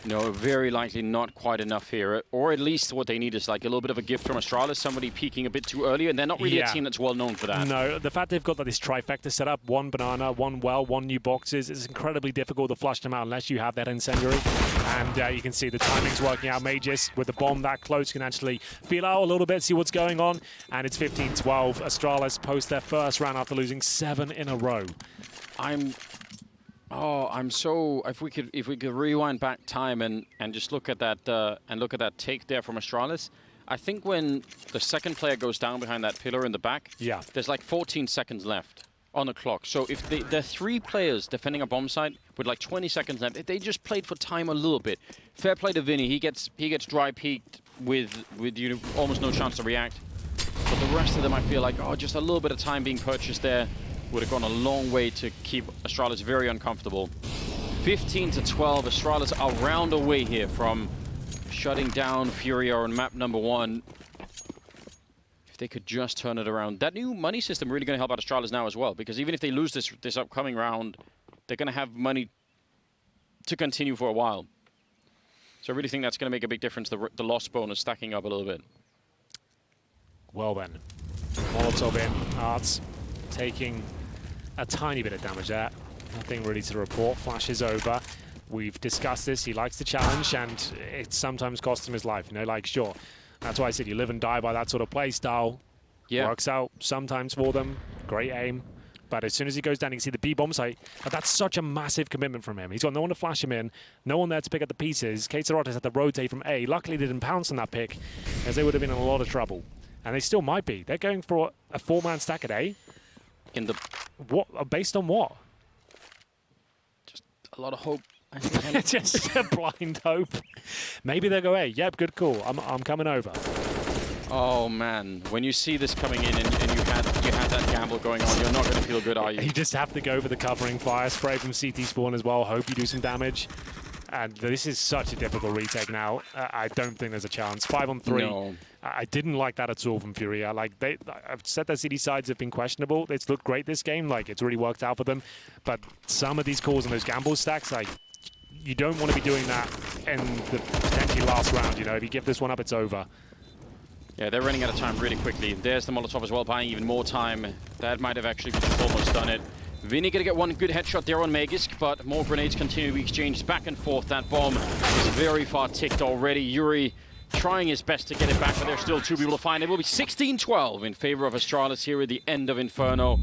No, very likely not quite enough here. Or at least what they need is like a little bit of a gift from Astralis, somebody peeking a bit too early, and they're not really a team that's well known for that. No, the fact they've got this trifecta set up, 1 banana, 1 well, 1 new boxes, it's incredibly difficult to flush them out unless you have that incendiary. And you can see the timing's working out. Magus, with the bomb that close, can actually feel out a little bit, see what's going on. And it's 15-12. Astralis post their first round after losing 7 in a row. I'm so. If we could rewind back time and just look at that take there from Astralis, I think when the second player goes down behind that pillar in the back, there's like 14 seconds left on the clock. So if there are 3 players defending a bomb site with like 20 seconds left, if they just played for time a little bit, fair play to Vinny. He gets dry peeked with almost no chance to react. But the rest of them, I feel like just a little bit of time being purchased there would have gone a long way to keep Astralis very uncomfortable. 15-12, Astralis are round away here from shutting down FURIA on map number 1. If they could just turn it around. That new money system really going to help out Astralis now as well, because even if they lose this upcoming round, they're going to have money to continue for a while. So I really think that's going to make a big difference, the loss bonus stacking up a little bit. Well then, Molotov in, Arts taking a tiny bit of damage there. Nothing really to report. Flash is over. We've discussed this. He likes the challenge, and it sometimes costs him his life. You know, like, sure. That's why I said you live and die by that sort of play style. Yeah. Works out sometimes for them. Great aim. But as soon as he goes down, you can see the B bomb site. But that's such a massive commitment from him. He's got no one to flash him in, no one there to pick up the pieces. K-Serato had to rotate from A. Luckily, they didn't pounce on that pick, as they would have been in a lot of trouble. And they still might be. They're going for a 4-man stack at A. In the based on what? Just a lot of hope. Just a blind hope. Maybe they'll go, hey, yep, good call. I'm coming over. Oh man, when you see this coming in and you had that gamble going on, you're not going to feel good, are you? You just have to go for the covering fire spray from CT spawn as well. Hope you do some damage. And this is such a difficult retake now. I don't think there's a chance. 5-on-3. No. I didn't like that at all from FURIA. Like I've said their CD sides have been questionable. It's looked great this game. Like it's really worked out for them. But some of these calls on those gamble stacks, like you don't want to be doing that in the potentially last round. You know, if you give this one up, it's over. Yeah, they're running out of time really quickly. There's the Molotov as well, buying even more time. That might have actually almost done it. Vinny gonna get one good headshot there on Magisk, but more grenades continue to be exchanged back and forth. That bomb is very far ticked already. Yuri trying his best to get it back, but there's still 2 people to find. It will be 16-12 in favor of Astralis here at the end of Inferno.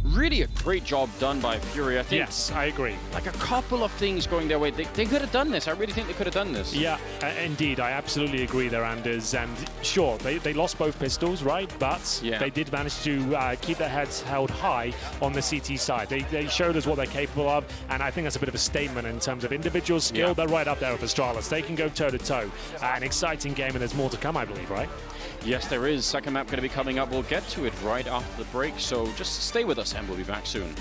Really a great job done by FURIA. I think, yes, I agree. Like a couple of things going their way. They could have done this. I really think they could have done this. Yeah, indeed. I absolutely agree there, Anders. And sure, they lost both pistols, right? But they did manage to keep their heads held high on the CT side. They showed us what they're capable of, and I think that's a bit of a statement in terms of individual skill. Yeah. They're right up there with Astralis. They can go toe-to-toe. An exciting game, and there's more to come, I believe, right? Yes, there is. Second map going to be coming up. We'll get to it right after the break, so just stay with us and we'll be back soon.